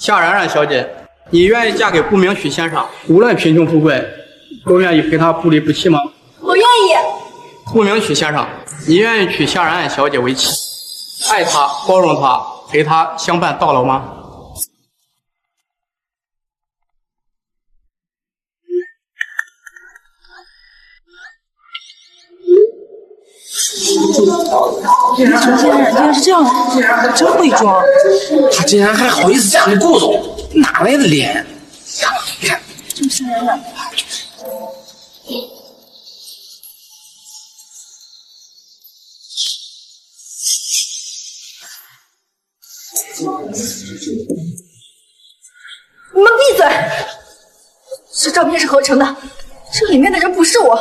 夏冉冉小姐，你愿意嫁给顾明许先生，无论贫穷富贵，都愿意陪他不离不弃吗？我愿意。顾明许先生，你愿意娶夏冉冉小姐为妻，爱她、包容她，陪她相伴到老吗？原来是这样，真会装。他竟然还好意思嫁给顾总，哪来的脸？你看，就是冉冉。你们闭嘴！这照片是合成的，这里面的人不是我。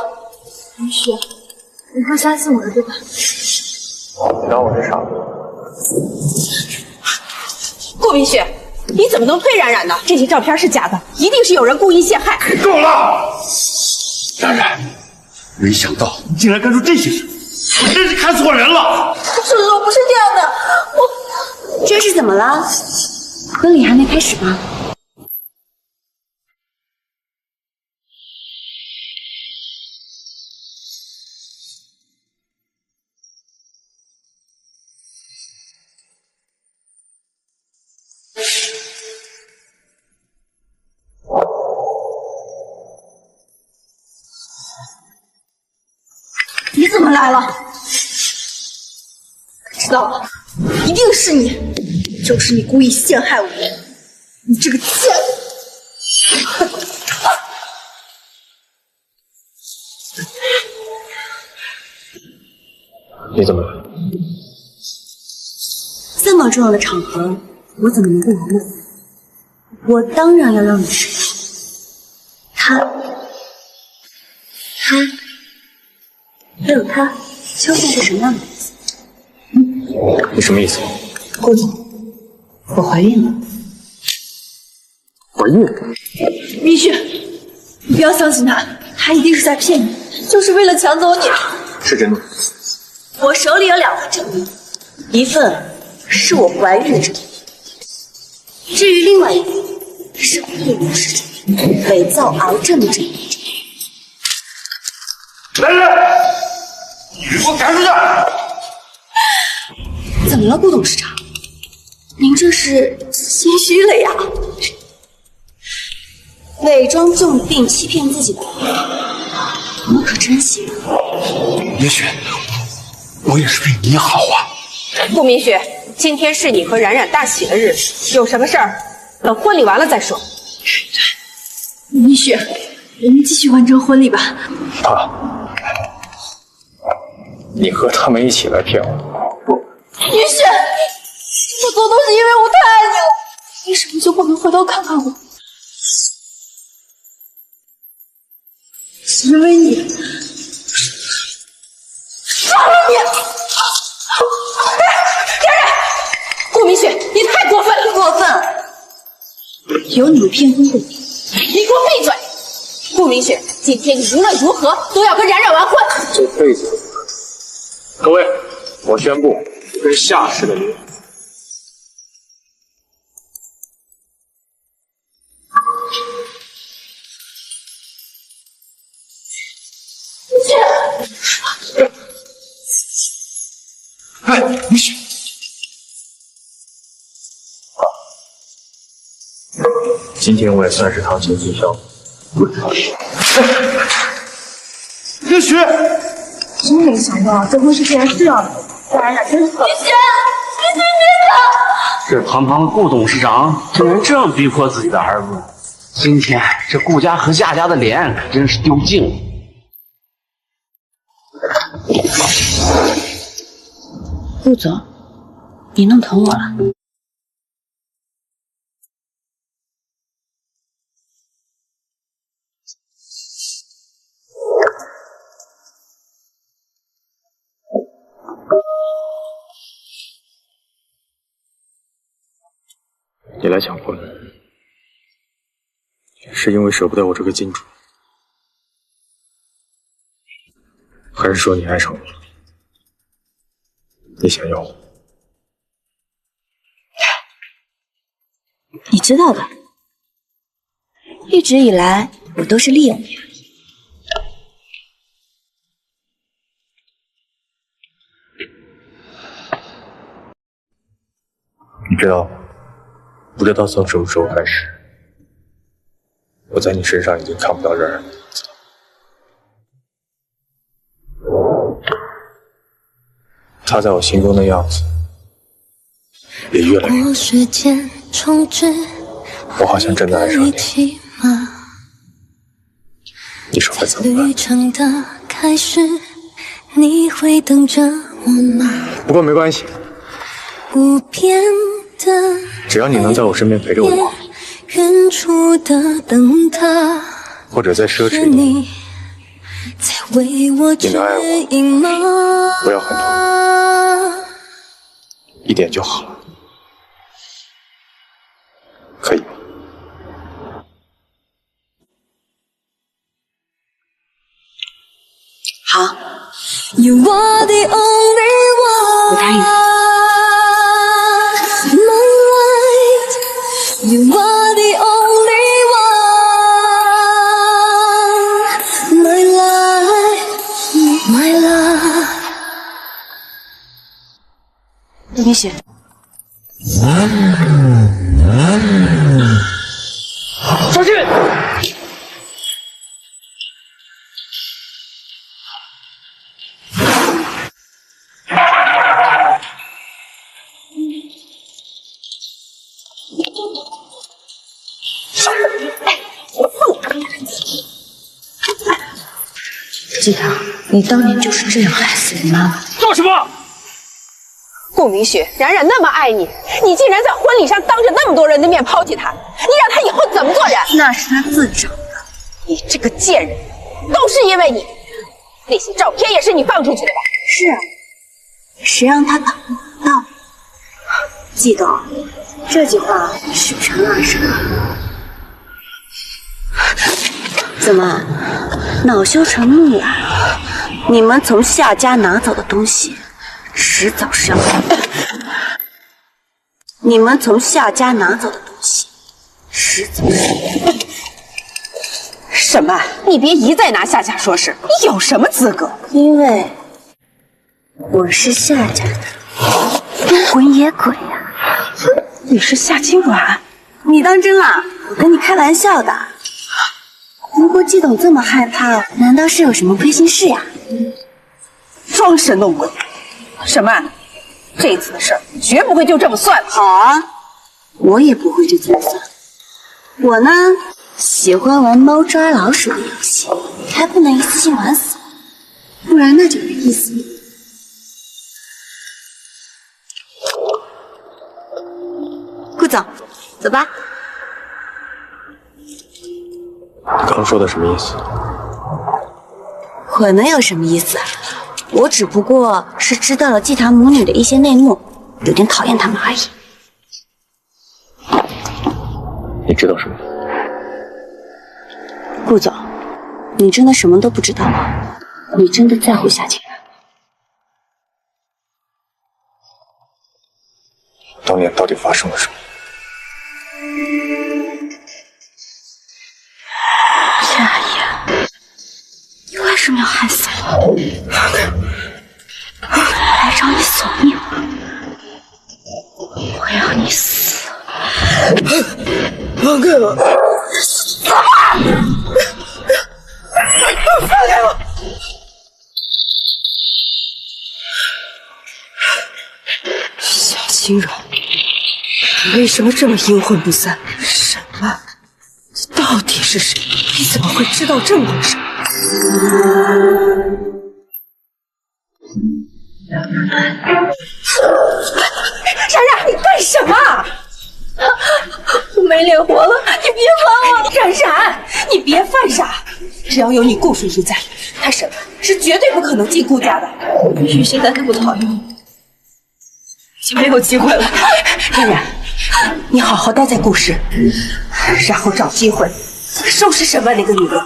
云雪，你会相信我的，对吧？你当我是傻子？顾明雪，你怎么能推冉冉呢？这些照片是假的，一定是有人故意陷害。够了！冉冉，没想到你竟然干出这些事，我真是看错人了。我不是这样的，这是怎么了？婚礼还没开始吗？你怎么来了？知道了，一定是你，就是你故意陷害我，你这个贱人！你怎么了？这么重要的场合，我怎么能不来呢？我当然要让你知道，他还有他究竟是什么样的人。你什么意思？顾总，我怀孕了。怀孕？明旭，你不要相信他，他一定是在骗你，就是为了抢走你。是真的。我手里有2份证明，一份是我怀孕的证明，至于另外一份是顾董事长伪造癌症的证明。来人，你给我赶出去！怎么了，顾董事长？您这是心虚了呀？伪装重病欺骗自己的人，我可真信了。也许我也是为你好啊。顾明雪，今天是你和冉冉大喜的日子，有什么事儿等婚礼完了再说。明旭，我们继续完成婚礼吧。你和他们一起来骗我。明旭，我做都是因为我太爱你了，为什么就不能回头看看我？因为你，杀了你！顾明雪，你太过分了！过分！有你们骗婚的理由。你给我闭嘴！顾明雪，今天你无论如何都要跟冉冉完婚。这辈子都不可能。各位，我宣布跟夏氏的离婚。哎，明雪，今天我也算是堂前尽孝。明雪，真没想到这婚事竟然是这样的，冉冉真可。明雪，你这堂堂的顾董事长竟然这样逼迫自己的儿子，今天这顾家和夏家的脸可真是丢尽了。顾总，你弄疼我了。你来抢婚，是因为舍不得我这个金主，还是说你爱上我了？你想要我？你知道的，一直以来我都是利用你而已。你知道吗？不知道从什么时候开始，我在你身上已经看不到冉冉的影子了。他在我心中的样子也越来越多。我好像真的爱上你了。你说该怎么办？不过没关系，只要你能在我身边陪着我，或者再奢侈一点，你能爱我，不要很多，一点就好了，可以吗？好，我答应。You are the only one, my life, my love。陆明雪，小心！季棠，你当年就是这样害死你妈妈。做什么？顾明雪，冉冉那么爱你，你竟然在婚礼上当着那么多人的面抛弃她，你让她以后怎么做人？那是她自找的。你这个贱人，都是因为你。那些照片也是你放出去的吧？是啊，谁让她挡不到？季董，这句话是陈老师的。怎么，恼羞成怒了？你们从夏家拿走的东西，迟早是要还的。你们从夏家拿走的东西，迟早是要还的。什么？你别一再拿夏家说事，你有什么资格？因为我是夏家的孤魂野鬼呀！你是夏清婉？你当真了？我跟你开玩笑的。不过季董这么害怕，难道是有什么亏心事呀？装神弄鬼！沈曼，这次的事儿绝不会就这么算了。好啊，我也不会就这么算。我呢，喜欢玩猫抓老鼠的游戏，还不能一次性玩死，不然那就没意思了。顾总，走吧。你刚说的什么意思？我能有什么意思？我只不过是知道了季棠母女的一些内幕，有点讨厌他们而已。你知道什么？顾总，你真的什么都不知道吗？你真的在乎夏清然吗？当年到底发生了什么？夏言，你为什么要害死我？我来找你索命，我要你死！放开我！死吧！放开我！夏清然，你为什么这么阴魂不散？沈曼，你到底是谁？你怎么会知道这么多事？冉冉，你干什么？我没脸活了，你别管我！冉冉，你别犯傻！只要有你顾叔叔在，他沈曼是绝对不可能进顾家的。雨现在那么讨厌我，已经没有机会了。冉冉，你好好待在顾氏，然后找机会收拾沈曼那个女人。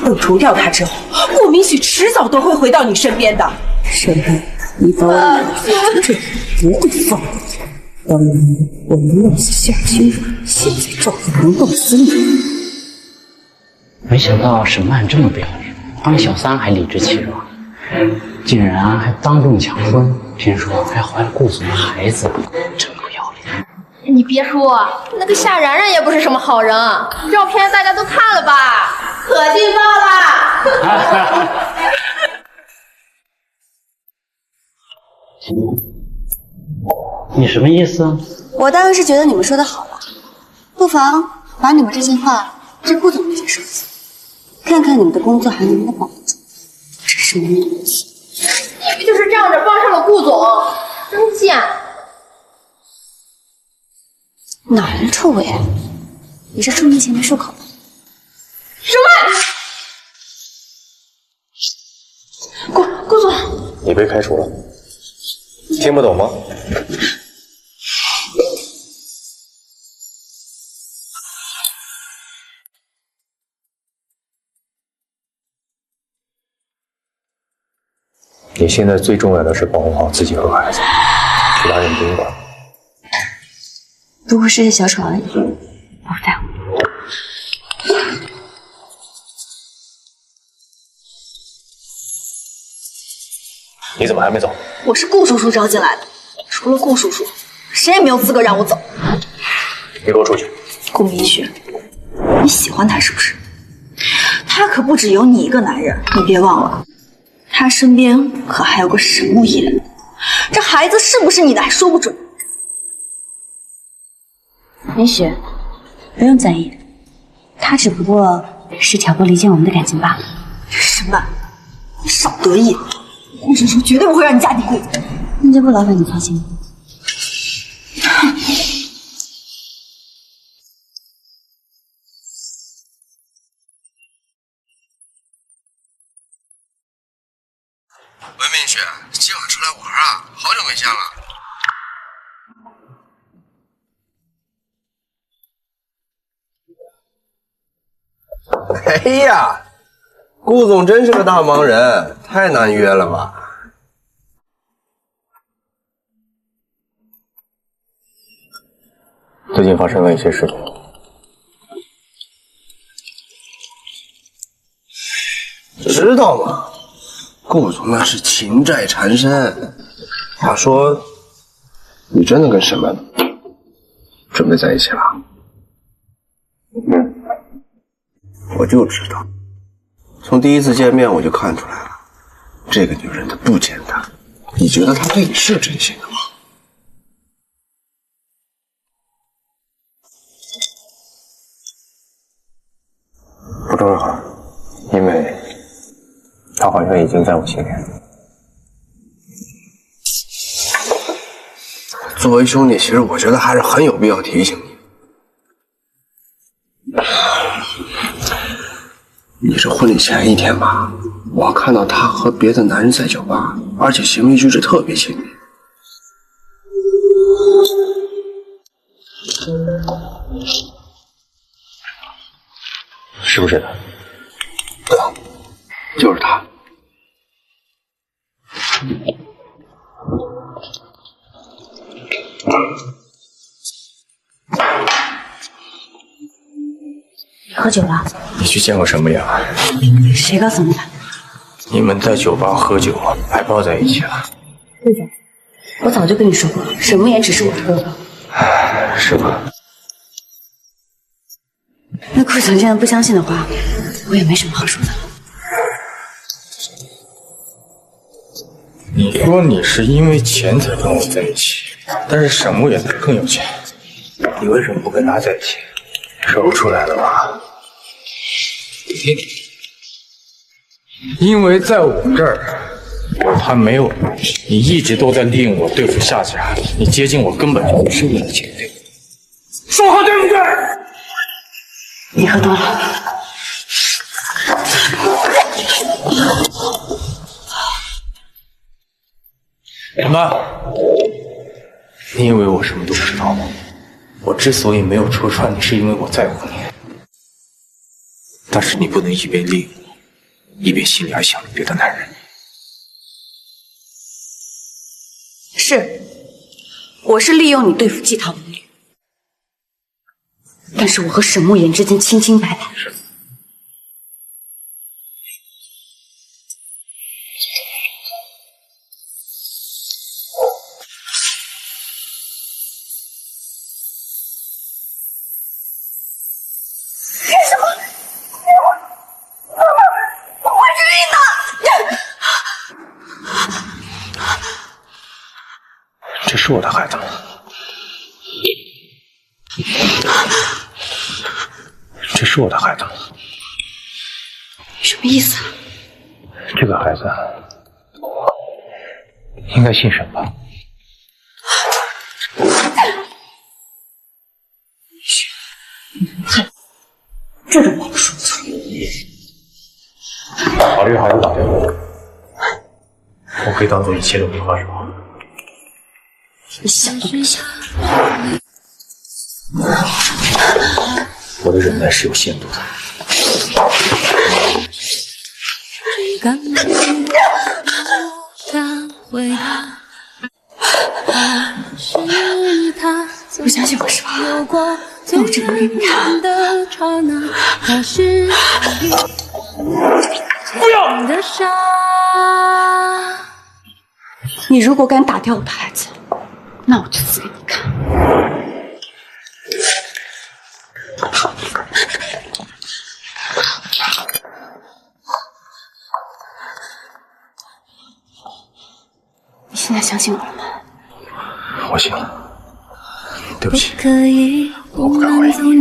等除掉她之后，顾明许迟早都会回到你身边的。沈曼，你把我女儿这不会放过你！我们弄死夏清软，现在赵子龙弄死你。没想到沈曼这么不要脸，当小三还理直气壮，竟然还当众抢婚，听说还怀了顾总的孩子，真不要脸。你别说，那个夏然然也不是什么好人，照片大家都看了吧？可劲爆了！你什么意思？我当然是觉得你们说的好了，不妨把你们这些话对顾总那边说一下，看看你们的工作还能不能保得住。这是什么问题？你就是仗着帮上了顾总，真贱！哪来的臭味啊？你这出名前没漱口？什么？顾总，你被开除了，听不懂吗？你现在最重要的是保护好自己和孩子，其他人不用管。不过是些小丑而已，我不在乎。你怎么还没走？我是顾叔叔招进来的，除了顾叔叔，谁也没有资格让我走。你给我出去！顾明雪，你喜欢他是不是？他可不只有你一个男人，你别忘了，他身边可还有个沈沐言。这孩子是不是你的还说不准。明雪，不用在意，他只不过是挑拨离间我们的感情罢了。沈曼，你少得意！顾叔叔绝对不会让你嫁给顾总。那就不劳烦你操心了。喂，明雪，今晚出来玩啊？好久没见了。哎呀，顾总真是个大忙人，太难约了吧？最近发生了一些事情。知道吗？顾总那是情债缠身。话说，你真的跟沈曼准备在一起了？我就知道，从第一次见面我就看出来了，这个女人她不简单。你觉得她对你是真心的吗？不重要，因为她好像已经在我心里了。作为兄弟，其实我觉得还是很有必要提醒你。你是婚礼前一天吧？我看到他和别的男人在酒吧，而且行为举止特别亲密。是不是他？对，就是他。你喝酒了？你去见过沈沐言吗？谁告诉你的？你们在酒吧喝酒，还抱在一起了。陆总，我早就跟你说过，沈沐言只是我的哥哥。是吗？那顾总既然不相信的话，我也没什么好说的了。你说你是因为钱才跟我在一起，但是沈沐言更有钱，你为什么不跟他在一起？说不出来了吧？因为在我这儿，我还没有你一直都在利用我对付夏家，你接近我根本就不是为了钱，对不对？说话对不对？你喝多了。什么？你以为我什么都不知道吗？我之所以没有戳穿你，是因为我在乎你。但是你不能一边利用我，一边心里还想着别的男人。是，我是利用你对付季陶母女，但是我和沈沐言之间清清白白。这是我的孩子吗？这是我的孩子吗？什么意思啊？这个孩子应该姓沈吧？这种话都说不出。把这个孩子打掉，我可以当做一切都没发生。你想都别想。我的忍耐是有限度的。不相信我是吧？那我证明给你看。不要！你如果敢打掉我的孩子，那我就死给你看。你现在相信我了吗？我信了。对不起，我不敢回应。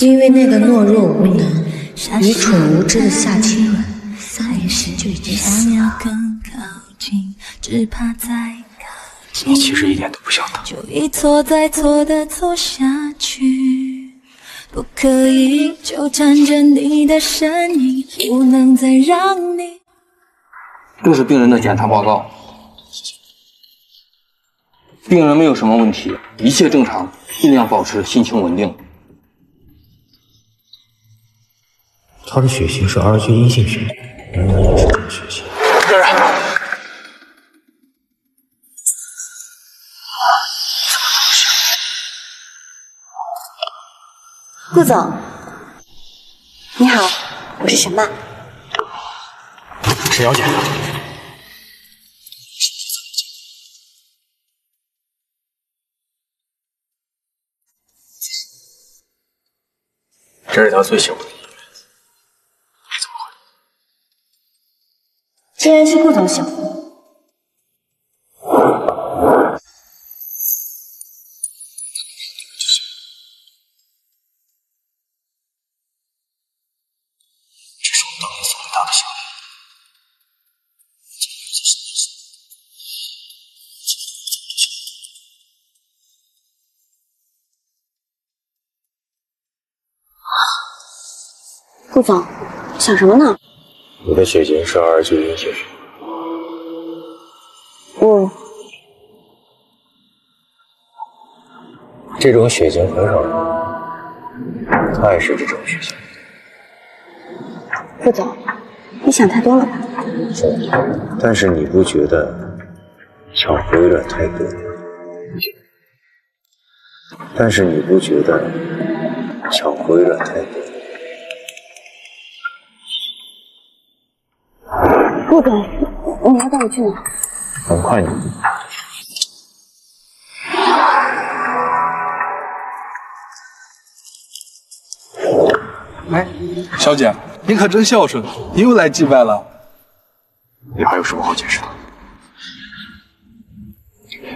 因为那个懦弱无能、愚蠢无知的夏清软，3年前就已经死了。你其实一点都不像他。就一错再错的错下去，不可以纠缠着你的身影，不能再让你。这是病人的检查报告。病人没有什么问题，一切正常，尽量保持心情稳定。他的血型是 R 菌阴性血，原来也是这个血型。这人，顾总，你好，我是沈曼。沈小姐。这是他最喜欢的音乐，你怎么会？既然是顾总喜欢，这是我当年送给他的项链。顾总，想什么呢？你的血型是 R 菌阴性血。这种血型很少有，他也是这种血型。顾总，你想太多了吧？但是你不觉得巧合有点太多？但是你不觉得巧合有点太多？顾总，你要带我去哪？很快你。哎，小姐，你可真孝顺，你又来祭拜了。你还有什么好解释的？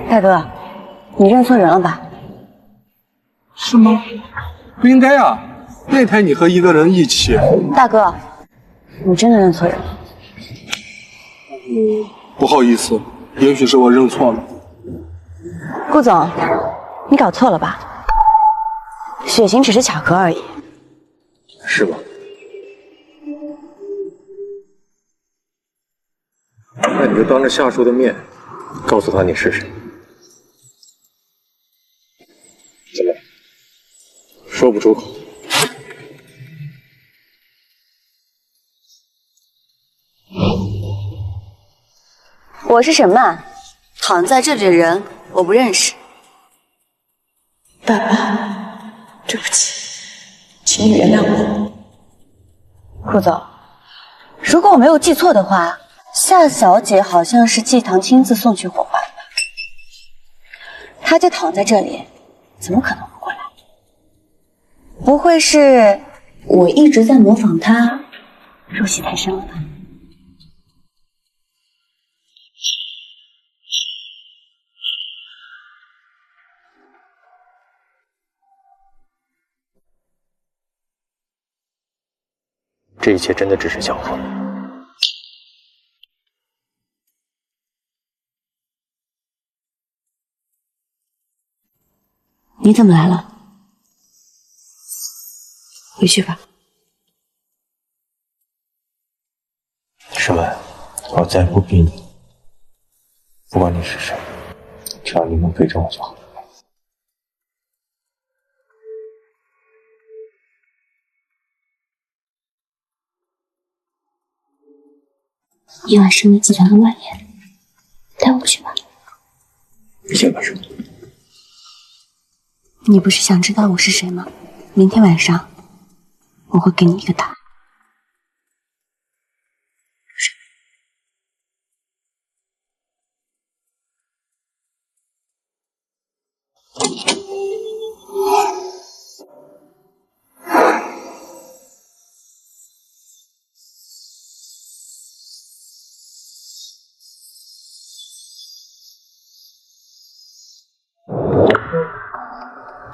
大哥，你认错人了吧？是吗？不应该啊，那天你和一个人一起。大哥，你真的认错人了。不好意思，也许是我认错了。顾总，你搞错了吧？血型只是巧合而已。是吧？那你就当着夏叔的面，告诉他你是谁。怎么？说不出口？我是沈曼，躺在这里的人我不认识。爸爸，对不起，请你原谅我。顾总，如果我没有记错的话，夏小姐好像是季唐亲自送去火化的吧？她就躺在这里，怎么可能会过来？不会是我一直在模仿她，入戏太深了吧？这一切真的只是巧合。你怎么来了？回去吧。诗文，我再也不逼你，不管你是谁，只要你能陪着我就好。夜晚是你集团的晚宴，带我去吧。你想干什么？你不是想知道我是谁吗？明天晚上我会给你一个答案。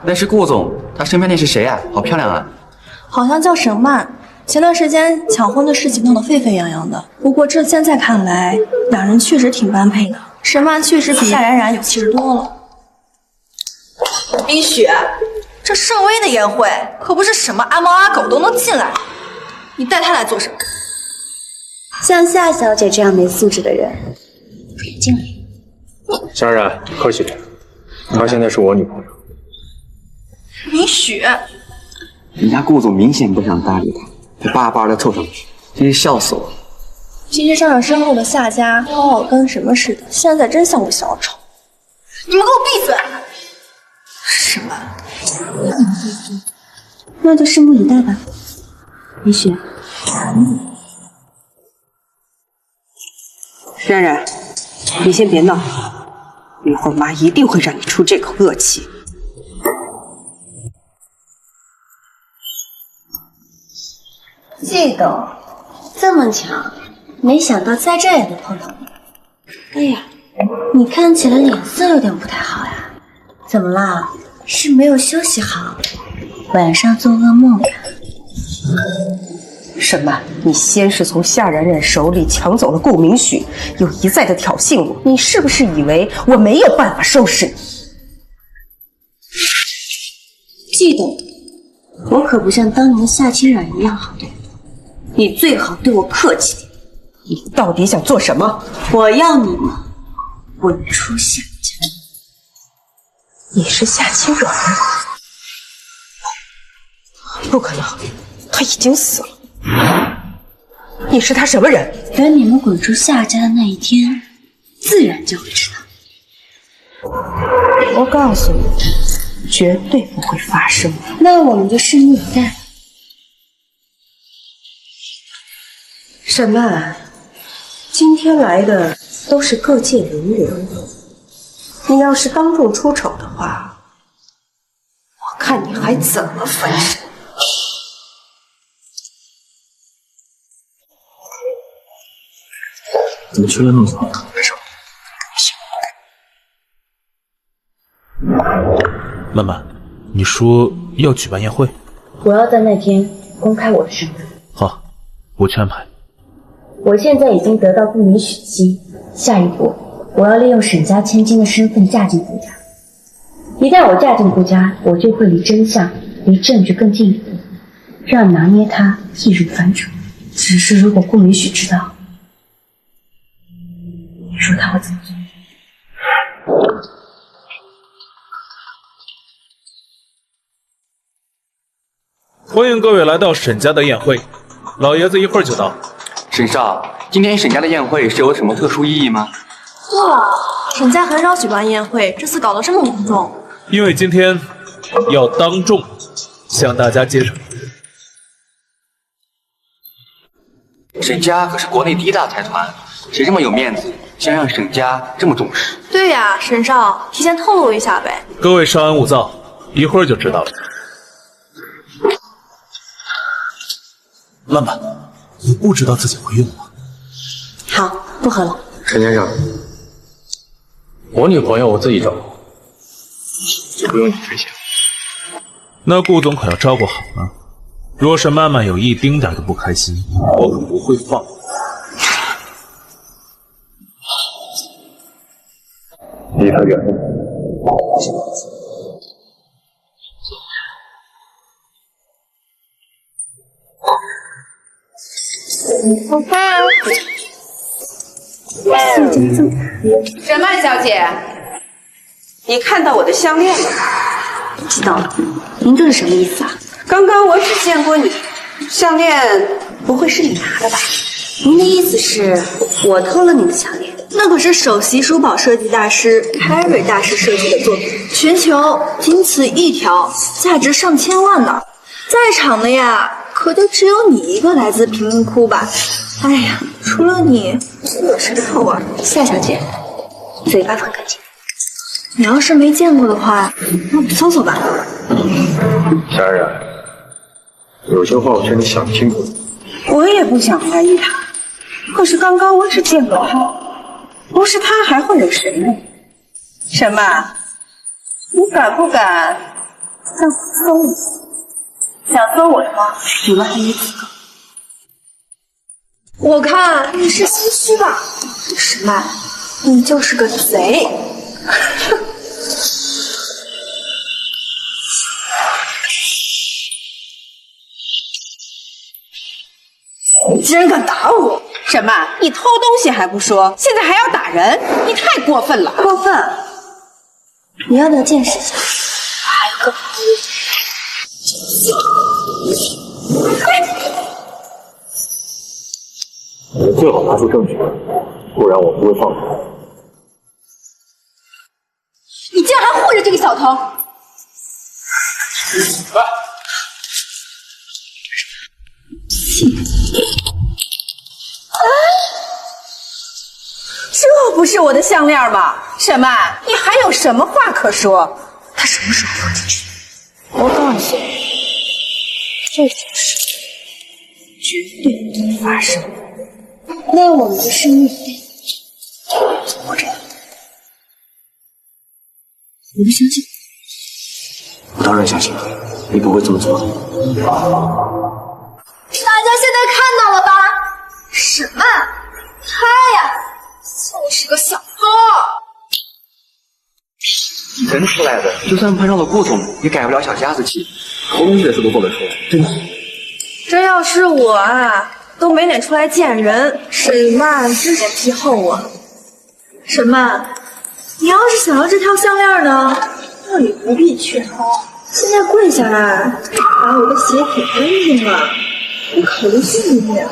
那是顾总，他身边那是谁啊？好漂亮啊！好像叫沈曼。前段时间抢婚的事情闹得沸沸扬扬的，不过这现在看来，两人确实挺般配的。沈曼确实比夏冉冉有气质多了。冰雪，这盛威的宴会可不是什么阿猫阿狗都能进来的，你带他来做什么？像夏小姐这样没素质的人，不愿进来。夏冉，客气点，她现在是我女朋友。明雪，人家顾总明显不想搭理他，还巴巴的凑上去，真是笑死我了。其实上身后的夏家高傲跟什么似的，现在真像个小丑。你们给我闭嘴！什么？那就拭目以待吧。明雪，冉冉，你先别闹，一会儿妈一定会让你出这口恶气。季董，这么巧，没想到在这也能碰到你。哎呀，你看起来脸色有点不太好呀，怎么了？是没有休息好，晚上做噩梦呀？沈曼，你先是从夏冉冉手里抢走了顾明许，又一再的挑衅我，你是不是以为我没有办法收拾你？季董，我可不像当年的夏清冉一样好对付，你最好对我客气点。你到底想做什么？我要你们滚出夏家！你是夏清冉？不可能，他已经死了。你是他什么人？等你们滚出夏家的那一天，自然就会知道。我告诉你，绝对不会发生。那我们就拭目以待。沈曼，今天来的都是各界名流，你要是当众出丑的话，我看你还怎么翻身。怎么去了那么早？没事。曼曼，你说要举办宴会？我要在那天公开我的身份。好，我去安排。我现在已经得到顾明许妻，下一步我要利用沈家千金的身份嫁进顾家。一旦我嫁进顾家，我就会离真相、离证据更近一步，让拿捏他易如反掌。只是如果顾明许知道，你说他会怎么做？欢迎各位来到沈家的宴会，老爷子一会儿就到。沈少，今天沈家的宴会是有什么特殊意义吗？哇，沈家很少举办宴会，这次搞得这么隆重。因为今天要当众向大家介绍，沈家可是国内第一大财团，谁这么有面子，竟然让沈家这么重视？对呀，沈少，提前透露一下呗。各位稍安勿躁，一会儿就知道了。慢慢，你不知道自己怀孕了吗？好，不喝了。陈先生，我女朋友我自己找，就不用你费心。那顾总可要照顾好了。若是曼曼有一丁点的不开心，我可不会放过她。离他远点。沈曼小姐，你看到我的项链了？知道了，您这是什么意思啊？刚刚我只见过你，项链不会是你拿的吧？您的意思是我偷了你的项链？那可是首席珠宝设计大师 Harry 大师设计的作品，全球仅此一条，价值上千万呢。在场的呀，可就只有你一个来自贫民窟吧？哎呀，除了你，我是臭味。夏小姐，嘴巴放干净。你要是没见过的话，那我们搜搜吧。夏冉，有些话我劝你想清楚。我也不想怀疑他，可是刚刚我只见过他，不是他还会有谁呢？沈曼，你敢不敢让我搜你？想搜我的话，你们还没资格。我看你是心虚吧，沈曼，你就是个贼。你竟然敢打我！沈曼，你偷东西还不说，现在还要打人，你太过分了！过分！你要不要见识一下？还有个你最好拿出证据，不然我不会放过你。你竟然还护着这个小偷！来。这不是我的项链吗？沈曼，你还有什么话可说？他什么时候放进去的？我告诉你，这件事绝对不会发生。那我们的生命怎么这样？你不相信？我当然相信你不会这么做。大家现在看到了吧？沈曼，他呀，就是个小偷。人出来的，就算碰上了顾总，也改不了小家子气。偷东西的事都做得出来，真是。这要是我啊，都没脸出来见人。沈曼真脸皮厚啊！沈曼，你要是想要这条项链呢，那你不必去偷，现在跪下来，把我的鞋舔干净了，我考虑信一点。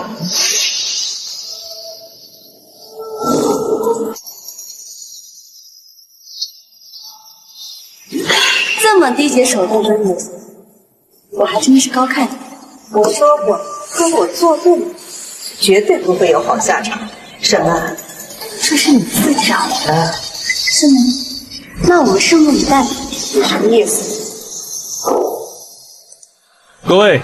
这么低级手段的女子，我还真是高看你。我说过，跟我作对，绝对不会有好下场。沈曼，这是你自找的，是吗？那我们拭目以待。你什么意思？各位，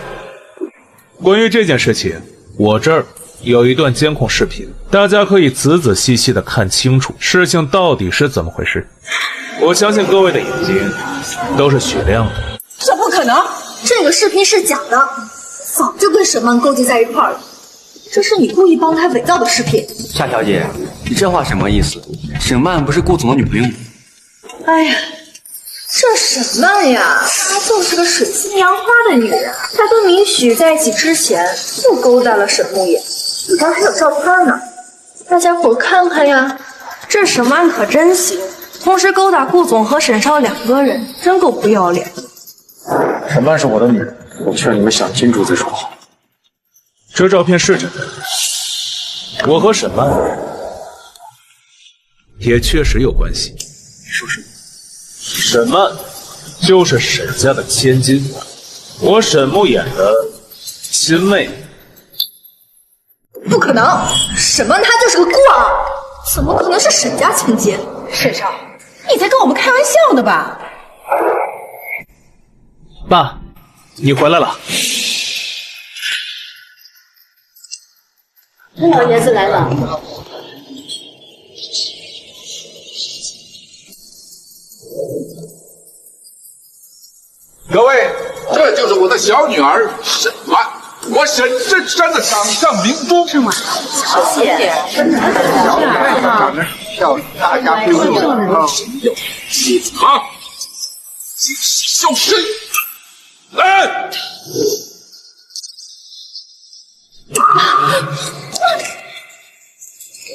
关于这件事情，我这儿有一段监控视频，大家可以仔仔细细的看清楚事情到底是怎么回事。我相信各位的眼睛都是雪亮的。这不可能，这个视频是假的，早就跟沈曼勾结在一块儿了。这是你故意帮他伪造的视频。夏小姐，你这话什么意思？沈曼不是顾总的女朋友吗？哎呀，这沈曼呀，她就是个水性杨花的女人。她跟明许在一起之前就勾搭了沈牧野，里边还有照片呢，大家伙看看呀。这沈曼可真行，同时勾搭顾总和沈少2个人，真够不要脸的。沈曼是我的女人，我劝你们想清楚再说话。这照片是真的，我和沈曼也确实有关系。你说什么？沈曼就是沈家的千金，我沈牧野的亲妹。不可能，沈曼她就是个孤儿，怎么可能是沈家千金？沈少，你在跟我们开玩笑呢吧？爸，你回来了。老爷子来了。各位，这就是我的小女儿沈曼，我沈振山的掌上明珠。沈婉，小姐，小女孩长得漂亮，大家闺女有妻子啊，谨细修身。来。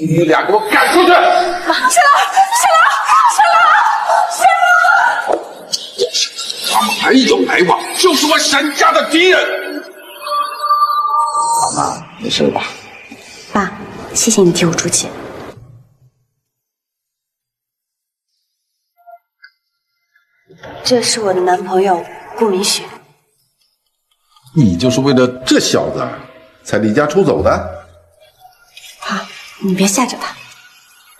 你俩给我赶出去！他们还有来往，就是我沈家的敌人。妈妈，没事吧？爸，谢谢你替我出气。这是我的男朋友顾明雪。你就是为了这小子才离家出走的？爸，你别吓着他。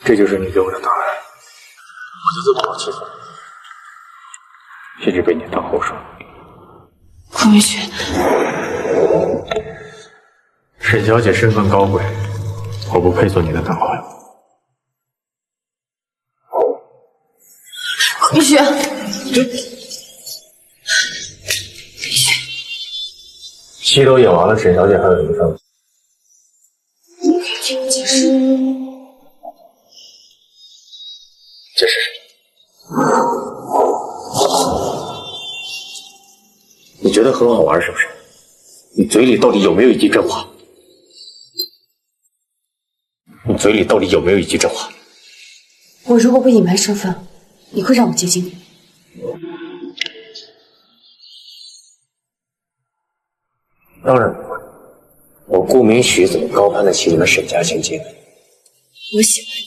这就是你对我的答案。我就这么好欺负你，一直被你当后手。顾明雪，沈小姐身份高贵，我不配做你的男朋友。顾明雪，戏都演完了，沈小姐还有什么伤心？解释。这是什么？你觉得很好玩是不是？你嘴里到底有没有一句真话？你嘴里到底有没有一句真话？我如果不隐瞒身份，你会让我接近你？当然不会。我顾明许怎么高攀得起你们沈家千金？我喜欢你，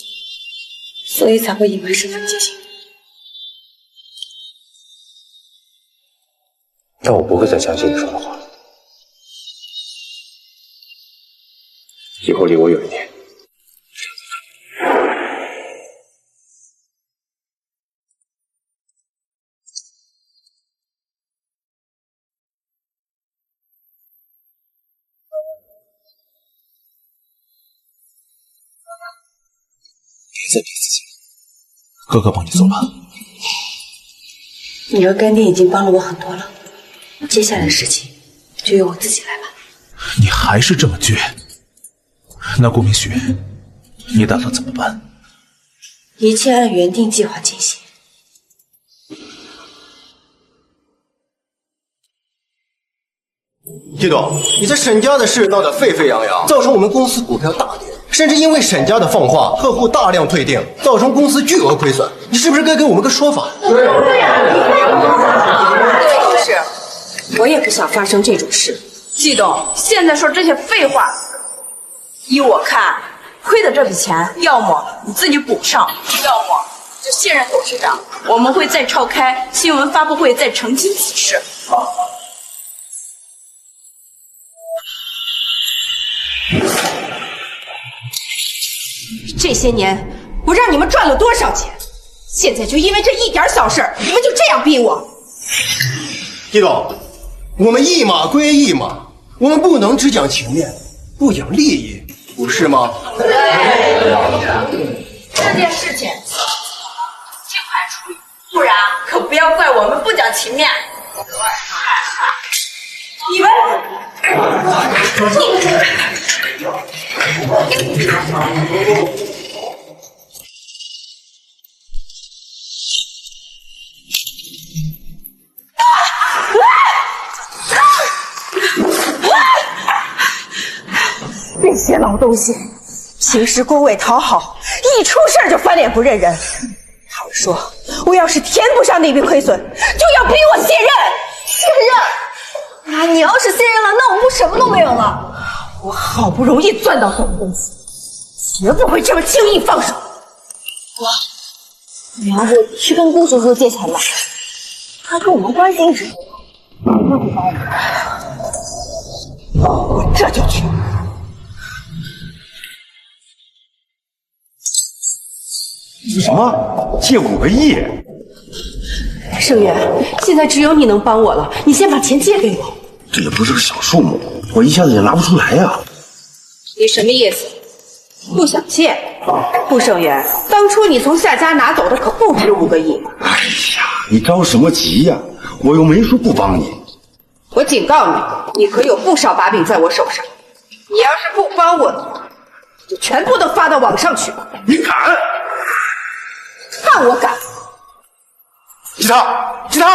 所以才会隐瞒身份接近你。但我不会再相信你说的话。以后离我远一点。别再逼自己了，哥哥帮你做吧。你和干爹已经帮了我很多了，接下来的事情就由我自己来吧。你还是这么倔？那顾明雪，你打算怎么办？一切按原定计划进行。季董，你在沈家的事闹得沸沸扬扬，造成我们公司股票大跌，甚至因为沈家的放话，客户大量退订，造成公司巨额亏损。你是不是该给我们个说法？对呀，是，我也不想发生这种事。季董，现在说这些废话，依我看，亏的这笔钱，要么你自己补上，要么就卸任董事长。我们会再召开新闻发布会，再澄清此事。这些年我让你们赚了多少钱？现在就因为这一点小事，你们就这样逼我？季董，我们一码归一码，我们不能只讲情面，不讲利益，不是吗？这件事情尽快处理，不然可不要怪我们不讲情面。你们，这些老东西，平时恭维讨好，一出事就翻脸不认人。他们说我要是填不上那笔亏损，就要逼我卸任。卸任？啊，你要是卸任了，那我们不什么都没有了？我好不容易赚到这种东西，绝不会这么轻易放手。你要不去跟顾叔叔借钱吧？他跟我们关系一直不好，不会帮我。我这就去。什么？借5个亿？盛元，现在只有你能帮我了，你先把钱借给我。这也不是个小数目，我一下子也拿不出来呀。你什么意思？不想借？顾盛元，当初你从夏家拿走的可不止5个亿。哎呀，你着什么急呀？我又没说不帮你。我警告你，你可有不少把柄在我手上。你要是不帮我的话，就全部都发到网上去。你敢？看我敢！吉他，吉他！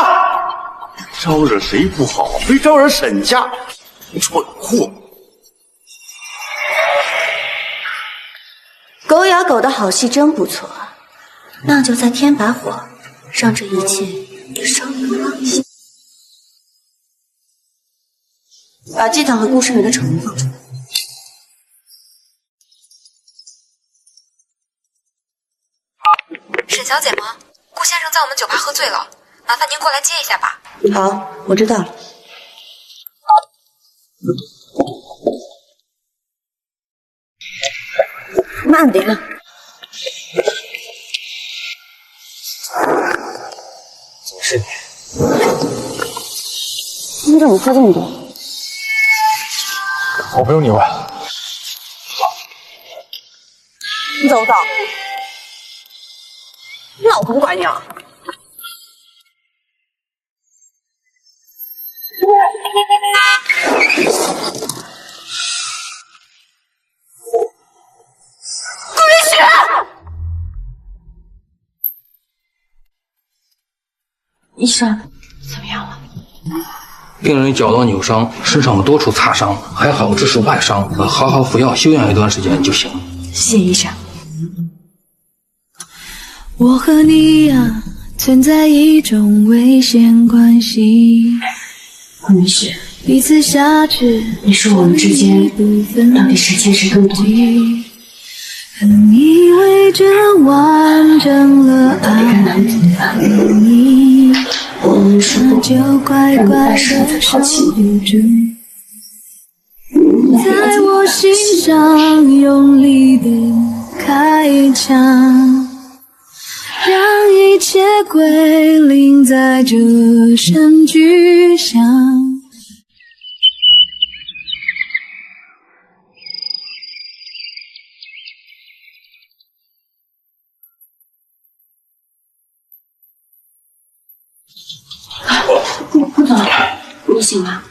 招惹谁不好，非招惹沈家，蠢货！狗咬狗的好戏真不错，那就再添把火，让这一切稍微旺些。把祭堂和顾盛元的丑闻放出来。沈小姐吗？顾先生在我们酒吧喝醉了，麻烦您过来接一下吧。好，我知道了。慢点。怎么是你？你怎么喝这么多？我不用你问。你走不走？老子不管你啊！顾云雪，医生怎么样了？病人脚到扭伤，身上有多处擦伤，还好这是外伤，好好服药休养一段时间就行了。谢医生。我和你呀，存在一种危险关系。没事，彼此挟持。你说我们之间到底谁前世更多？可能以为这完整了爱你，那就乖乖的守住，在我心上用力的开枪。让一切归零在这声巨响。顾总，你醒了？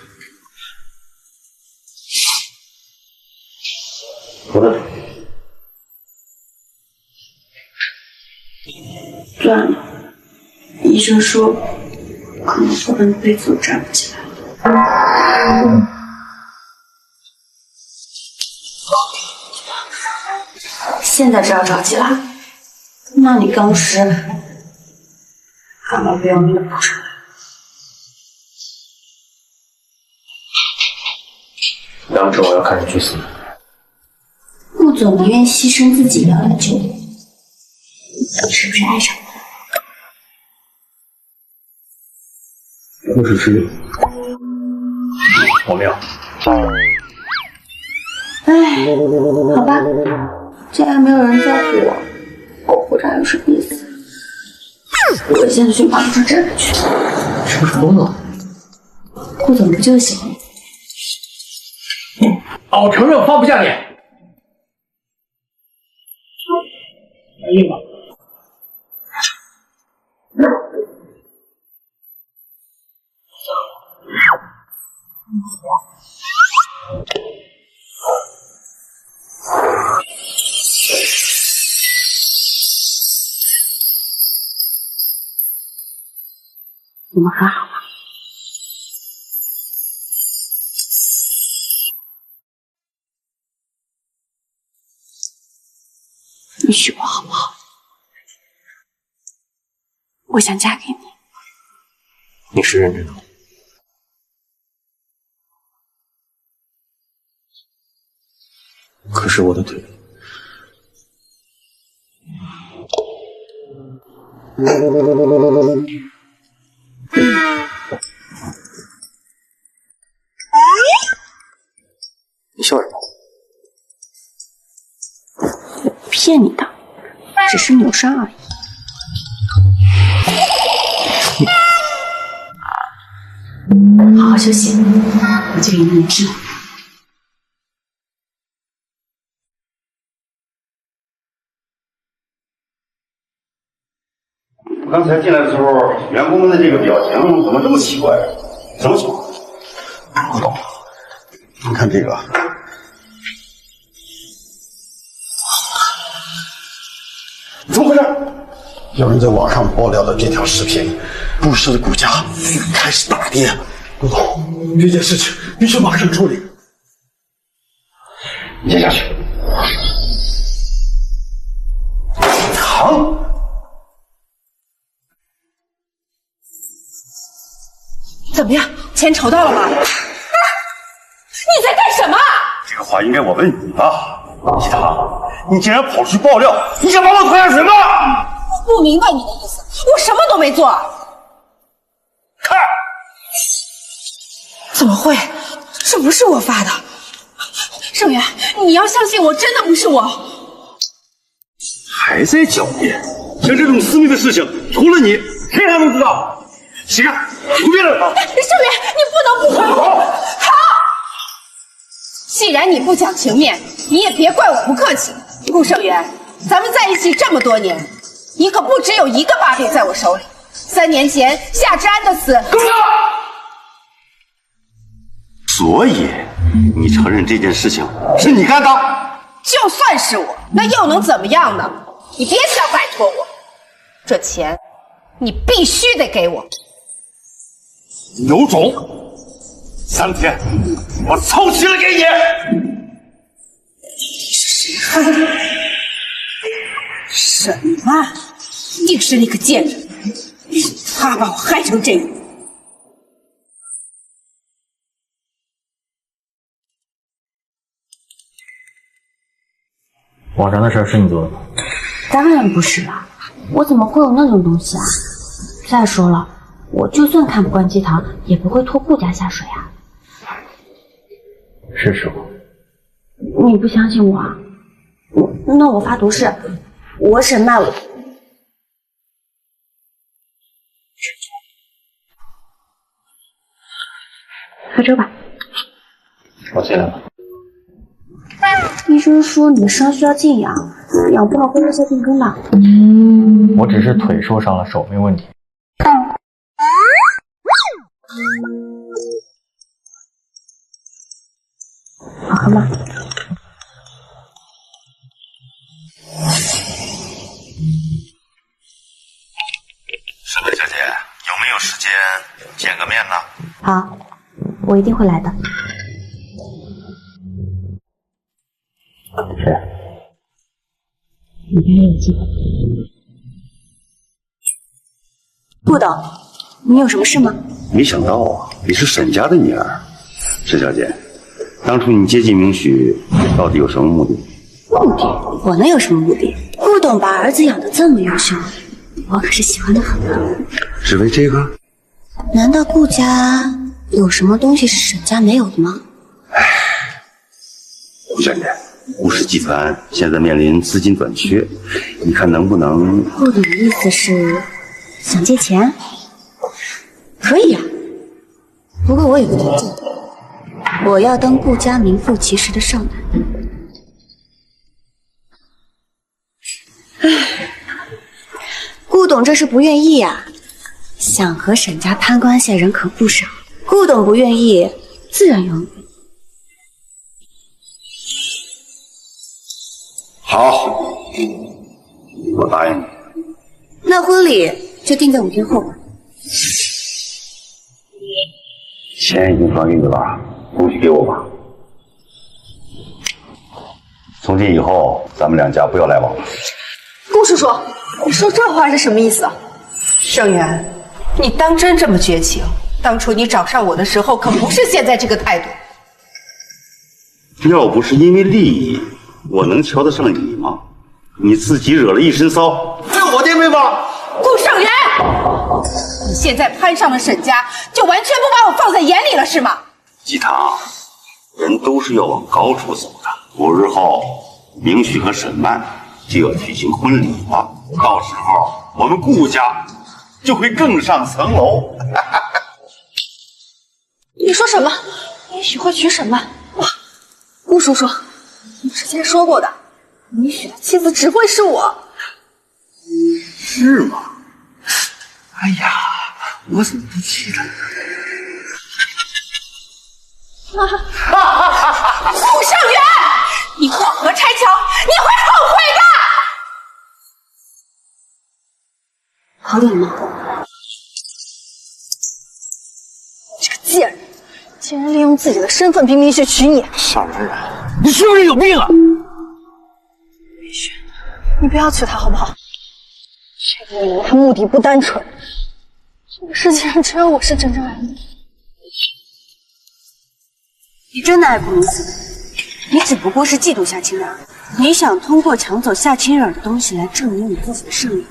不是。断了，医生说可能后半辈子都站不起来了。现在知道着急了？那你当时干嘛不要命的跑上来？当时我要看你去死。顾总，你愿意牺牲自己也要来救我，你是不是爱上我？不是吃药，我没有。哎，好吧，既然没有人在乎我，我活着还有什么意思？我现在去把出这个去。是不是疯了？顾总不就是喜欢我？我承认放不下你。硬吧。你们和好了？你许我好不好？我想嫁给你。你是认真的吗？可是我的腿你笑什么？骗你的，只是扭伤而已。好好休息，我就给你治。我刚才进来的时候，员工们的这个表情怎么这么奇怪？什么情况？不懂。你看这个，怎么回事？有人在网上爆料的这条视频，顾氏的股价开始大跌。顾总，这件事情必须马上处理。你接下去。藏。怎么样？钱筹到了吗？你在干什么？这个话应该我问你吧，吉堂，你竟然跑出去爆料，你想把我拖下水吗？我不明白你的意思，我什么都没做。看，怎么会？这不是我发的。盛元，你要相信我，真的不是我。还在狡辩？像这种私密的事情，除了你，谁还能知道？起开，出面了！盛元，你不能不回我。好，既然你不讲情面，你也别怪我不客气。顾盛元，咱们在一起这么多年，你可不只有一个把柄在我手里。3年前夏之安的死，够了。所以你承认这件事情是你干的？就算是我，那又能怎么样呢？你别想摆脱我，这钱你必须得给我。有种！3天，我凑齐了给你。你是谁害的？什么？一定是那个贱人，是他把我害成这样。网上的事是你做的吗？当然不是了，我怎么会有那种东西啊？再说了，我就算看不惯姬堂，也不会拖顾家下水啊。是时候。你不相信我啊？那我发毒誓，我沈曼，喝粥吧。我进来了。医生说你的伤需要静养，养不好会落下病根的。我只是腿受伤了，手没问题。好喝吗？沈美小姐，有没有时间见个面呢？好，我一定会来的。谁？你该有机会。顾董，你有什么事吗？没想到啊，你是沈家的女儿。沈小姐，当初你接近明许，到底有什么目的？目的？我能有什么目的？顾董把儿子养得这么优秀，我可是喜欢的很呢。只为这个？难道顾家有什么东西是沈家没有的吗？顾小姐，顾氏集团现在面临资金短缺，你看能不能？顾董的意思是想借钱？可以呀，不过我有个条件，我要当顾家名副其实的少男。顾董这是不愿意呀，想和沈家攀关系的人可不少。顾董不愿意，自然有你。好，我答应你。那婚礼就定在5天后吧。钱已经转给你了，东西给我吧。从今以后，咱们两家不要来往了。顾叔叔，你说这话是什么意思？盛元，你当真这么绝情？当初你找上我的时候，可不是现在这个态度。要不是因为利益，我能瞧得上你吗？你自己惹了一身骚，对我爹没对吗？顾尚元，你现在攀上了沈家，就完全不把我放在眼里了是吗？姬堂，人都是要往高处走的。5日后，明旭和沈曼就要举行婚礼了，到时候我们顾家就会更上层楼。你说什么？明许会娶沈曼？哇，顾叔叔，你之前说过的，明许的妻子只会是我。是吗？哎呀，我怎么不记得呢？顾尚元，你过河拆桥，你会后悔的。好点吗？这个贱人，竟然利用自己的身份逼明雪娶你！小男人，你是不是有病啊？明雪，你不要娶她好不好？这个理由他目的不单纯。这个世界上只有我是真正爱你。你真的爱顾明思？你只不过是嫉妒夏清染，你想通过抢走夏清染的东西来证明你自己的胜利，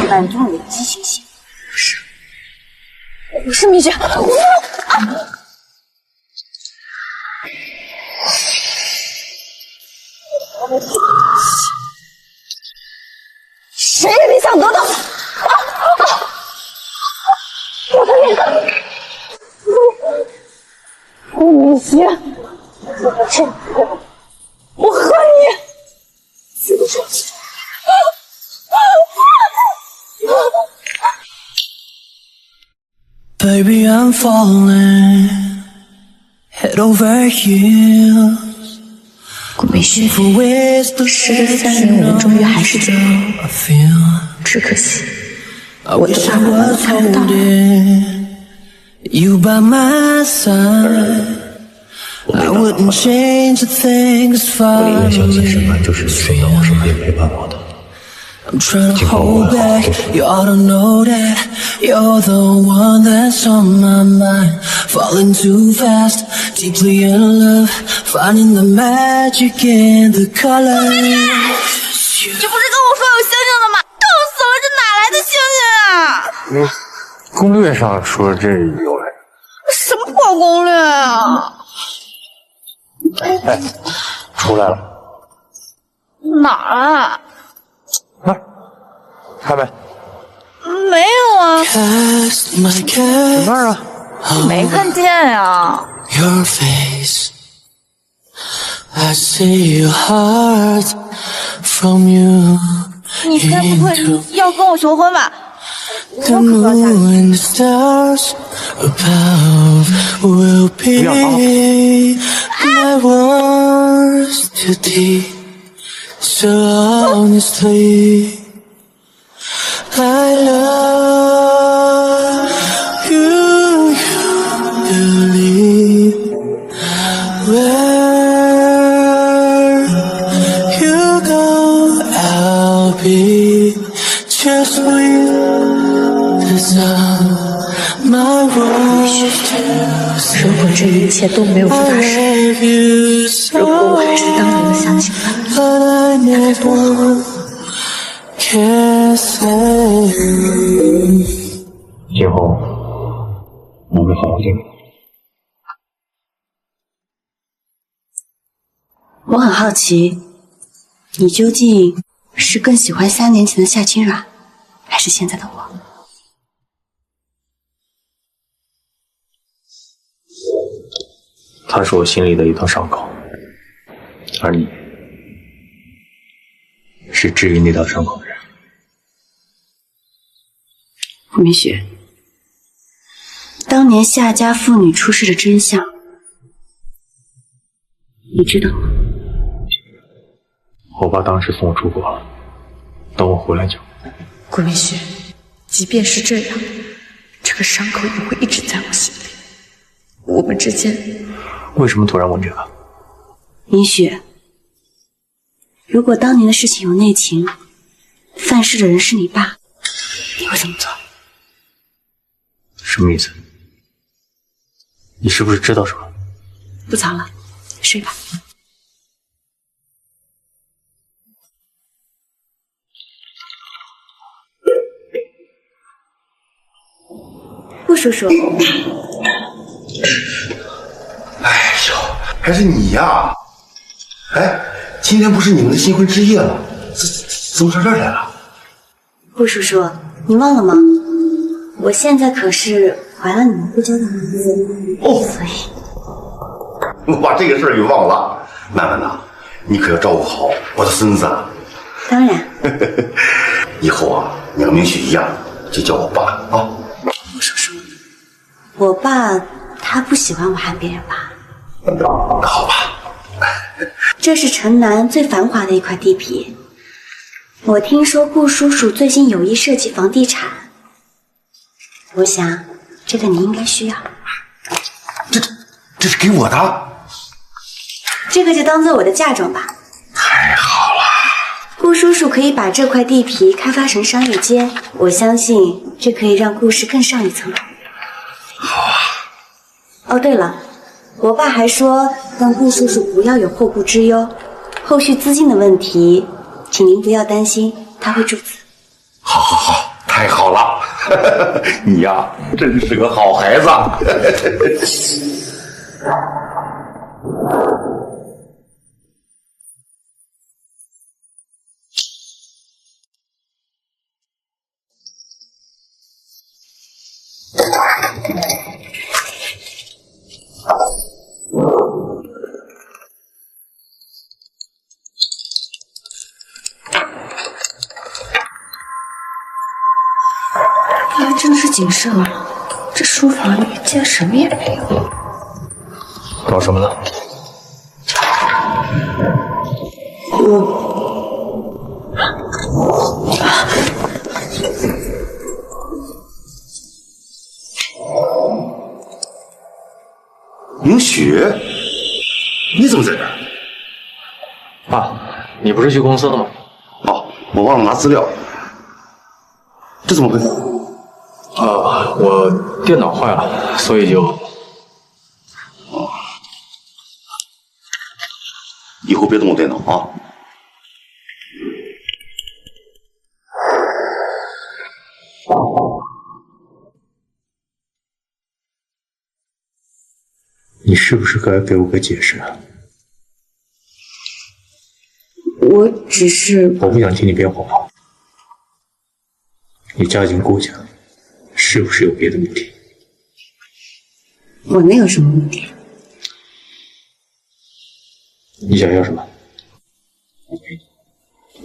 满足你的畸形性。不是明雪，谁也别想得到我的脸蛋！顾明雪，我这个，我恨你！记得说。Baby, I'm falling head over heels. 顾明雪，时隔3年，我们终于还是结婚了。只可惜，我的爸爸妈妈看不到。You by my side, I wouldn't change a thing as far as 我相信沈曼就是你守在我身边陪伴我的。 I'm trying to hold back, you ought to know that you're the one that's on my mind. Falling too fast, deeply in love, finding the magic in the color. 这不是跟我说有星星的吗？冻死了，这哪来的星星啊？攻略上说这有来。什么破攻略啊？哎，出来了。哪儿啊？ 开门。没有啊。在那儿啊。没看见呀。Your face, I see your heart from you. 你该不会要跟我求婚吧？ The moon and the stars above will be my words too deep. So honestly. I love you, you believe where you go, I'll be just with the sun. My words 如果这一切都没有发生，如果我还是当年的夏清染，那该多好。 今后我会好好对你。我很好奇，你究竟是更喜欢3年前的夏清染，还是现在的我？他是我心里的一道伤口，而你是治愈那道伤口的人。 顾明雪，当年夏家妇女出事的真相，你知道吗？我爸当时送我出国了，等我回来就。顾明雪，即便是这样，这个伤口也会一直在我心里。我们之间，为什么突然问这个？明雪，如果当年的事情有内情，犯事的人是你爸，你会怎么做？ 什么意思？你是不是知道什么？不早了，睡吧。顾叔叔。哎呦，还是你呀！哎，今天不是你们的新婚之夜吗？怎么上这儿来了？顾叔叔，你忘了吗？我现在可是怀了你们顾家的孩子哦，所以我把这个事儿给忘了。曼曼呐，你可要照顾好我的孙子啊！当然。以后啊，你和明旭一样，就叫我爸啊。顾叔叔，我爸他不喜欢我喊别人爸。那好吧。这是城南最繁华的一块地皮。我听说顾叔叔最近有意设计房地产，我想这个你应该需要。这是给我的？这个就当做我的嫁妆吧。太好了。顾叔叔可以把这块地皮开发成商业街，我相信这可以让顾氏更上一层楼。好啊。哦，对了，我爸还说让顾叔叔不要有后顾之忧，后续资金的问题，请您不要担心，他会注资。好好好，太好了，你呀真是个好孩子。还真是谨慎了，这书房里竟然什么也没有。搞什么呢？明许，你怎么在这儿？爸，你不是去公司了吗？哦，我忘了拿资料。这怎么回事？我电脑坏了，所以就……以后别动我电脑啊！你是不是该给我个解释啊？我只是……我不想听你编谎话。你嫁进顾家，是不是有别的目的？我能有什么目的？你想要什么？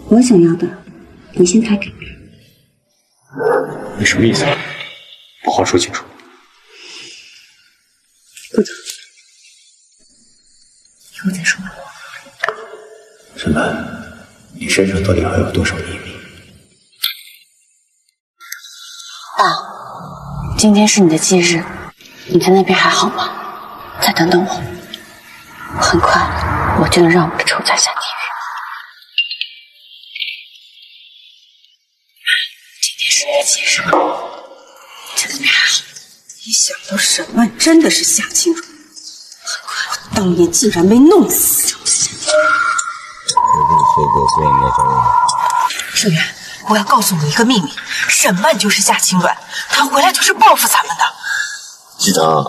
我想要的，你现在给。你什么意思？把话说清楚。不走，以后再说吧。沈曼，你身上到底还有多少秘密？爸，今天是你的忌日，你在那边还好吗？再等等我，很快我就能让我的仇家下地狱。今天是你的忌日，在那边还好。一想到沈曼真的是夏清荣，我当年竟然没弄死。盛远，我要告诉你一个秘密，沈曼就是夏清软，她回来就是报复咱们的。姬棠，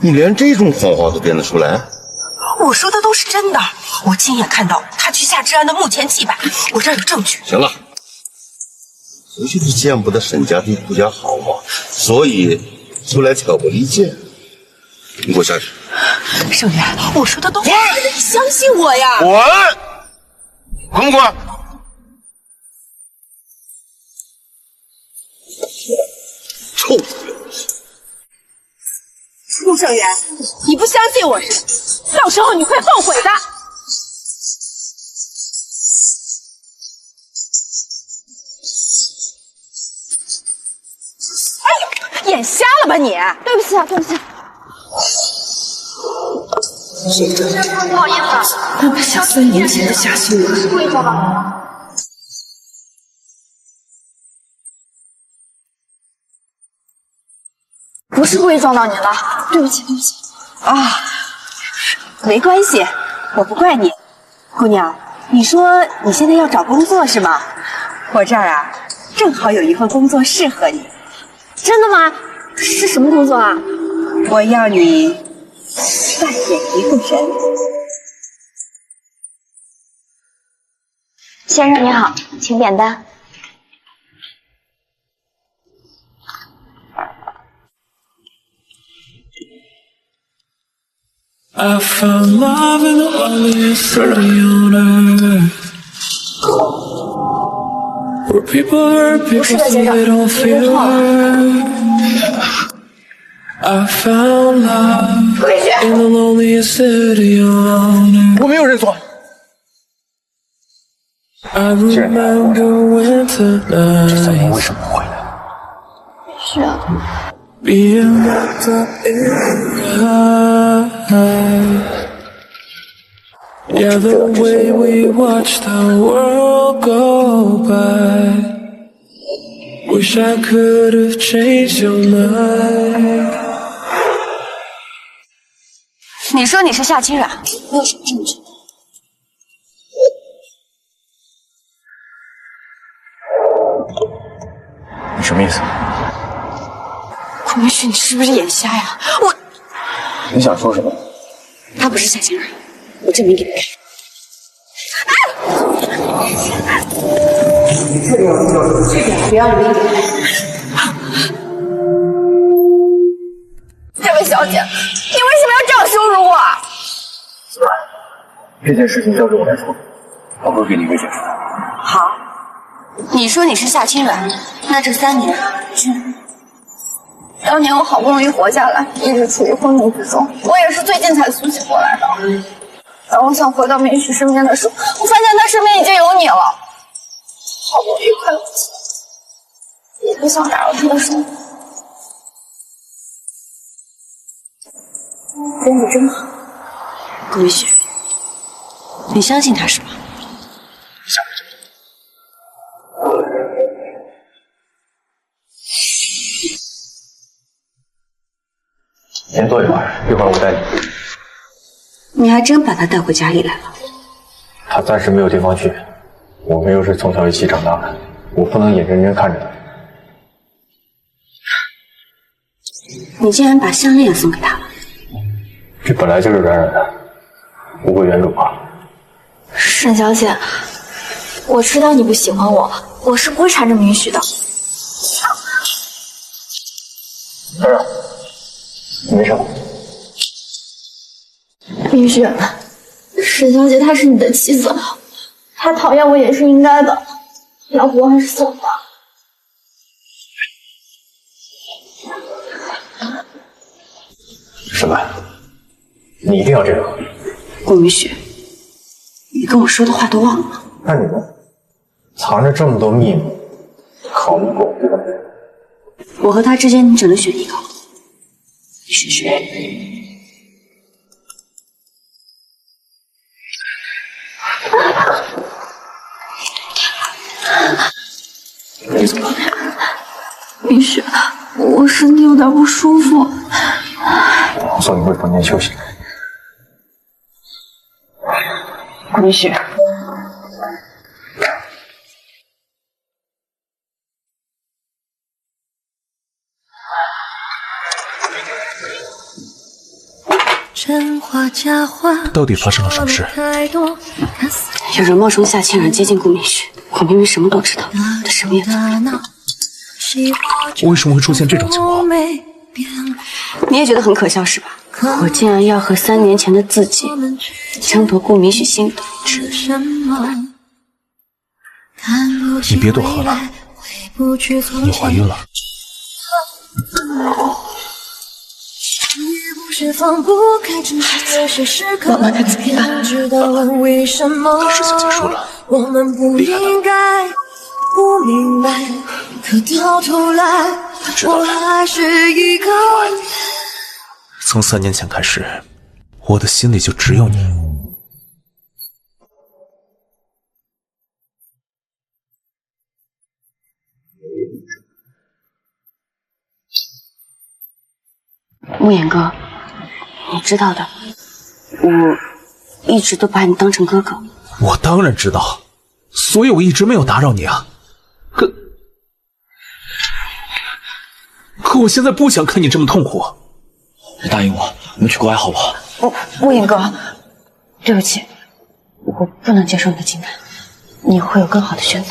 你连这种谎话都编得出来？我说的都是真的，我亲眼看到她去夏之安的墓前祭拜，我这儿有证据。行了，我就是见不得沈家对顾家好嘛，所以出来挑拨离间。你给我下去。盛远，我说的都是真的，你相信我呀！滚！滚不滚？臭不要脸！陆盛远，你不相信我是？到时候你会后悔的。哎呦，眼瞎了吧你？对不起啊，对不起。不好意思，那么像3年前的夏清软。是故意说的。不是故意撞到您了，对不起，对不起。啊，没关系，我不怪你。姑娘，你说你现在要找工作是吗？我这儿啊，正好有一份工作适合你。真的吗？是什么工作啊？我要你扮演一个人。先生你好，请点单。I found love in the loneliest city on earth, where people hurt people so they don't feel hurt. I found love in the loneliest city on earth. 我没有认错。 I remember winter nights. 为什么回来？是啊。 Being wrapped up in your eyes. Yeah, the way we watch the world go by. Wish I could have changed your mind. 你说你是夏清染，你有什么证据？你什么意思？ 顾明旭，你是不是眼瞎呀？我，你想说什么？他不是夏清染，我证明给你看。不要理这位小姐，你为什么要这样羞辱我？这件事情交给我来说，我会给你一个解释。好，你说你是夏清染，那这3年当年我好不容易活下来，一直处于昏迷之中。我也是最近才苏醒过来的。当我想回到明旭身边的时候，我发现他身边已经有你了。好不容易快乐起来，也不想打扰他的生活。真的真好，顾明旭，你相信他是吧？相信。 先坐一会儿，一会儿我带你。你还真把他带回家里来了。他暂时没有地方去，我们又是从小一起长大的，我不能眼睁睁看着他。你竟然把项链送给他了？这本来就是软软的，不会原主吧？沈小姐，我知道你不喜欢我，我是不会缠着明旭的。没事。明旭，沈小姐她是你的妻子，她讨厌我也是应该的，要不我还是走吧。什么？你一定要这样？顾明旭，你跟我说的话都忘了？那你呢？藏着这么多秘密，好不过对吧？我和他之间，你只能选一个。 你选谁？你怎么了？明旭，我身体有点不舒服。我送你回房间休息。明旭。 到底发生了什么事？有人冒充夏清染接近顾明旭，我明明什么都知道，他什么也做不了。为什么会出现这种情况？你也觉得很可笑是吧？我竟然要和3年前的自己争夺顾明旭心里的位置。你别多喝了，你怀孕了。 妈妈该怎么办？事情结束了，离开他。知道了。从3年前开始，我的心里就只有你。慕言哥。 你知道的，我一直都把你当成哥哥。我当然知道，所以我一直没有打扰你啊。可我现在不想看你这么痛苦。你答应我，我们去国外好不好？不，影哥，对不起，我不能接受你的进展，你会有更好的选择。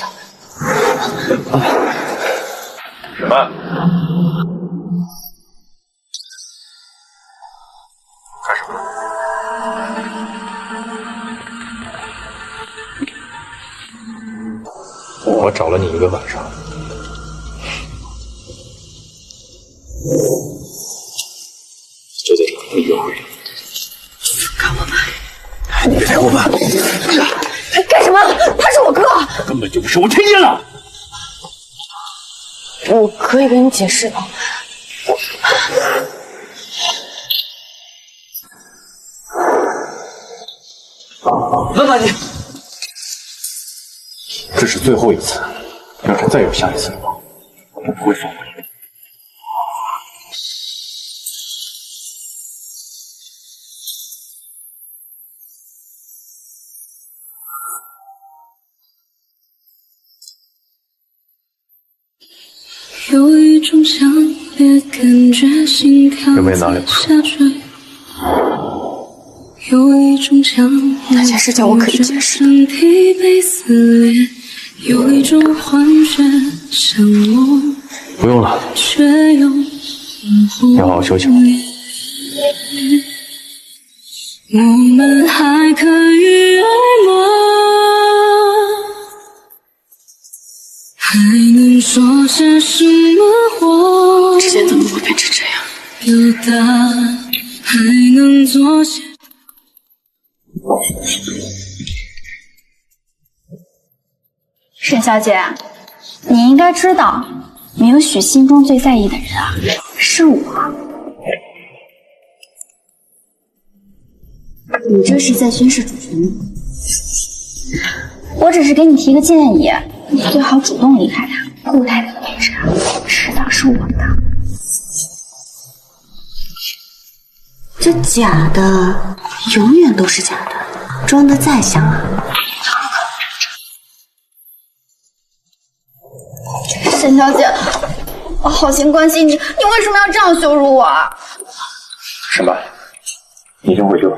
什么？干什么？我找了你1个晚上，就在这里约会。看我吧，你别踩我吧！干什么？他是我哥，根本就不是我听见了。我可以跟你解释的。老板，你这是最后一次，要是再有下一次的话，我不会放过你。有一种强烈感觉，心跳在下坠。有一种强烈，那件事情我可以解释。身体被撕裂，有一种幻觉，像梦，不用了，却又你好好休息吧。我们还可以爱吗？还能说些什么话？之前怎么会变成这样？表达还能做些。沈小姐，你应该知道，明许心中最在意的人啊，是我。你这是在宣誓主权吗？我只是给你提个建议，你最好主动离开他。顾太太的位置啊，迟早是我的。这假的永远都是假的，装的再像啊。沈小姐，我好心关心你，你为什么要这样羞辱我？沈曼，你先回去吧。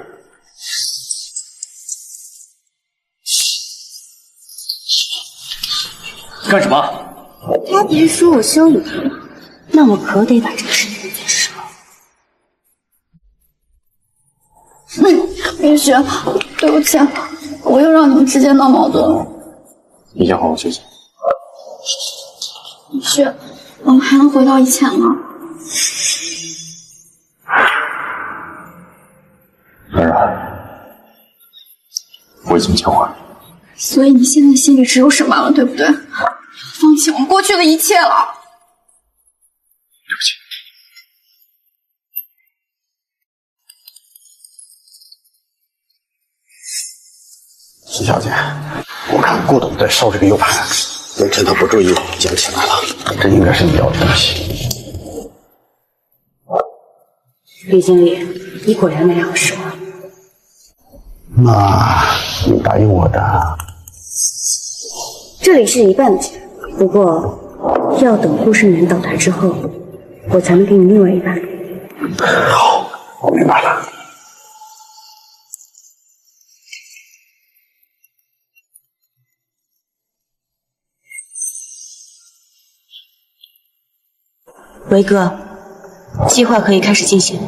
干什么？他不是说我羞辱他吗？那我可得把这个事情解释了。云雪，对不起，我又让你们之间闹矛盾了。你先好好休息。云雪，我们还能回到以前吗？当然，我已经结婚了。所以你现在心里只有沈曼了，对不对？放弃我们过去的一切了。对不起。徐小姐，我看顾董在烧这个 U 盘，能趁他不注意捡起来了，这应该是你要的东西。李经理，你果然没让我失望。那你答应我的？这里是一半的钱，不过要等护身员到达之后，我才能给你另外一半。好，我明白了。维哥，计划可以开始进行。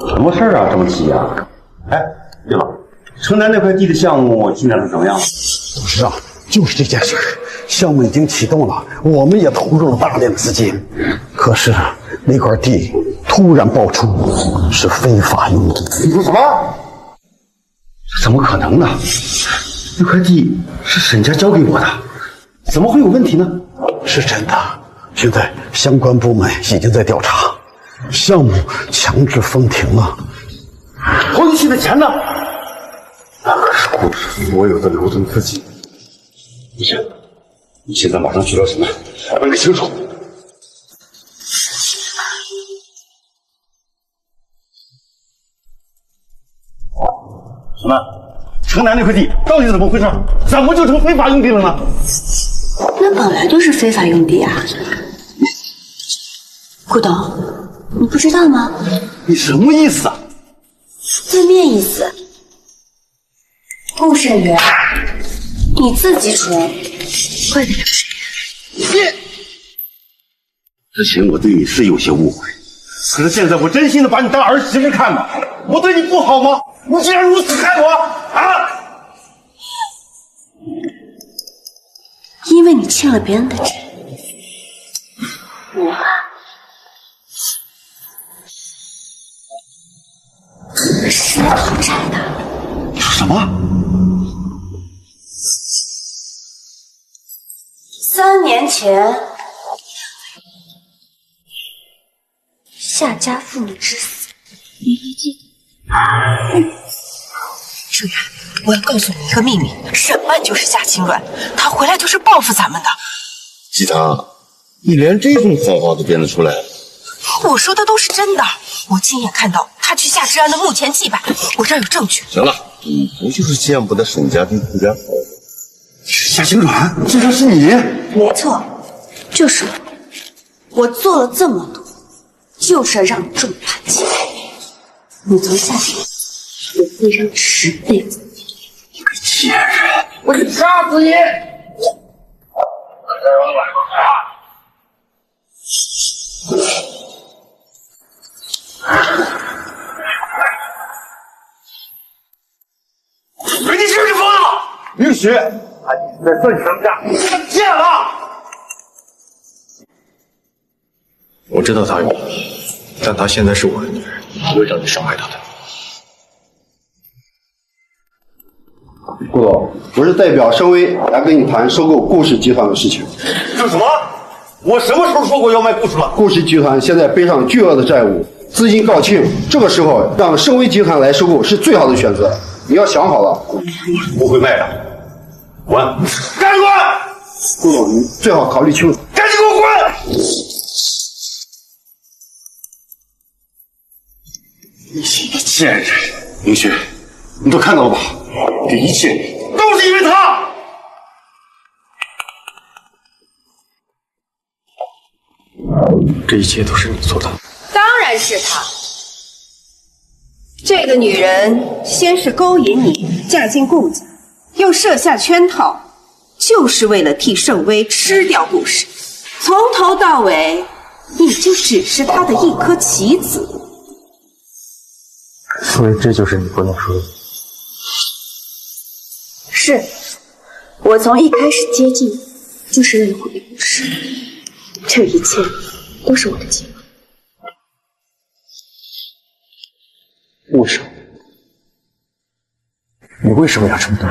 什么事儿啊？这么急啊？哎，对了，城南那块地的项目进展的怎么样了？董事长，就是这件事儿，项目已经启动了，我们也投入了大量资金，可是那块地突然爆出是非法用地。你说什么？怎么可能呢？那块地是沈家交给我的，怎么会有问题呢？是真的，现在相关部门已经在调查，项目强制封停了。后期的钱呢？那可是顾氏所有的流动资金。不行，你现在马上去找沈曼，问个清楚。什么？城南那块地到底怎么回事？怎么就成非法用地了呢？那本来就是非法用地啊。顾董，你不知道吗？你什么意思啊？字面意思。顾审员，你自己说，怪得了谁？之前我对你是有些误会，可是现在我真心的把你当儿媳妇看呢。我对你不好吗？你竟然如此害我啊！因为你欠了别人的债。我是来讨债的。什么？3年前，夏家父母之死，你还记得？盛远，我要告诉你一个秘密，沈曼就是夏清软，她回来就是报复咱们的。姬棠，你连这种谎话都编得出来？我说的都是真的，我亲眼看到她去夏之安的墓前祭拜，我这儿有证据。行了，你不就是见不得沈家跟顾家好？夏清软，这就是你？没错，就是我。我做了这么多，就是让你众叛亲离。你从夏天，我会让10辈子。你个贱人！我去杀死你！你是不是疯了？允许，他一直在算计咱们家，他贱了！我知道她有，但她现在是我的女人，不会让你伤害她的。顾总，我是代表盛威来跟你谈收购顾氏集团的事情。这什么？我什么时候说过要卖顾氏了？顾氏集团现在背上巨额的债务，资金告罄，这个时候让盛威集团来收购是最好的选择。你要想好了。不会卖的，滚！赶紧滚！顾总，你最好考虑清楚。赶紧给我滚！你这个贱人！明轩，你都看到了吧？这一切都是因为他。这一切都是你做的。当然是她。这个女人先是勾引你嫁进顾家，又设下圈套，就是为了替盛威吃掉顾氏。从头到尾，你就只是她的一颗棋子。所以这就是你不能说的。是，我从一开始接近你，就是为了毁顾氏。这一切都是我的计划。为什么？你为什么要这么做？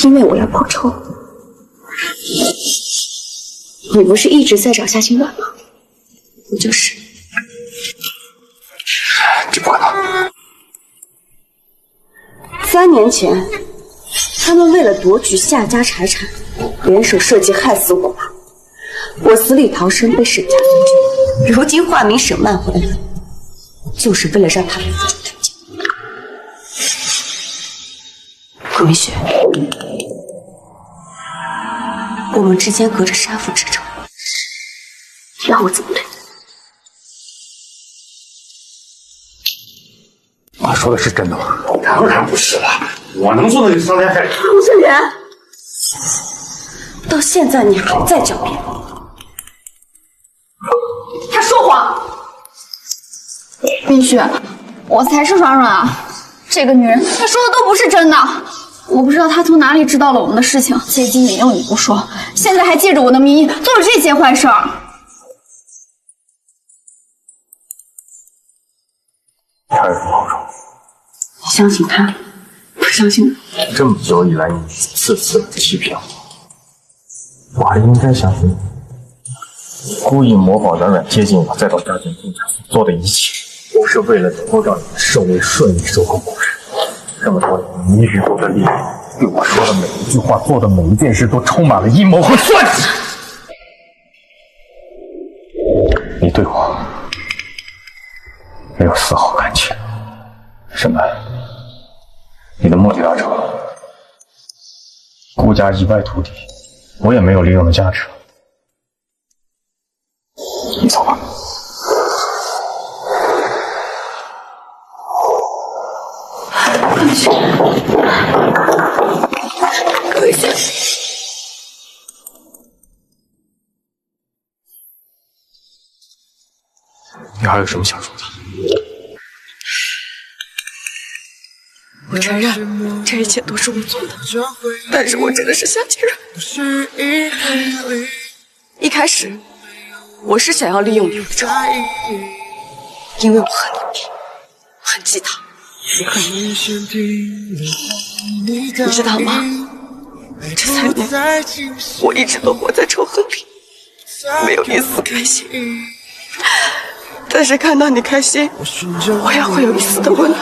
因为我要报仇。你不是一直在找夏清软吗？我就是。这不可能。3年前，他们为了夺取夏家财产，联手设计害死我爸。我死里逃生，被沈家分居。如今化名沈曼回来，就是为了让他们复仇成家。顾明雪，我们之间隔着杀父之仇，让我怎么对？他说的是真的吗？当然不是了，我能做的就伤天害理。顾胜元，到现在你还在狡辩。他说谎。冰雪，我才是软软啊！这个女人，她说的都不是真的。我不知道她从哪里知道了我们的事情，借机引诱你不说，现在还借着我的名义做了这些坏事儿。他有什么好处？你相信他，不相信我。这么久以来，你次次欺骗我，我还应该相信你。故意模仿软软接近我，再到家境顾家所做的一切，都是为了能够让你们盛威顺利收购顾氏。这么多年，你与我的利益，对我说的每一句话、做的每一件事，都充满了阴谋和算计。你对我没有丝毫感情，沈曼，你的目的达成了。顾家一败涂地，我也没有利用的价值。你走吧。跪下！你还有什么想说的？我承认，这一切都是我做的，但是我真的是夏清然。一开始，我是想要利用你的这个，因为我恨你，恨季唐。你知道吗？这3年，我一直都活在仇恨里，没有一丝开心。但是看到你开心，我也会有一丝的温暖；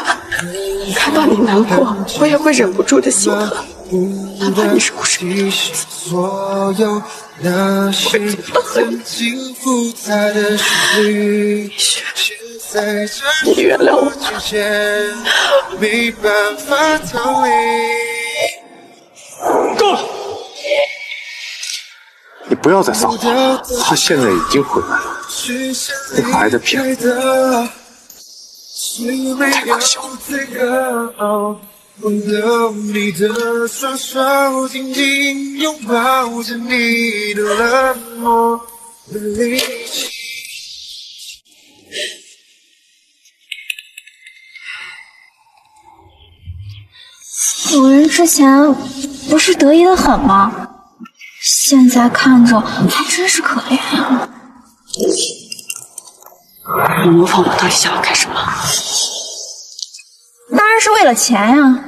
看到你难过，我也会忍不住的心疼。哪怕你是故事里的女子，我真的恨你。雪，你原谅我吧。够了！你不要再撒谎了，他现在已经回来了，你还在骗我，太可笑了！温柔你的双手，紧紧拥抱着你的冷漠的力气。有人之前不是得意的很吗？现在看着还真是可怜呀。你模仿我到底想要干什么？当然是为了钱呀。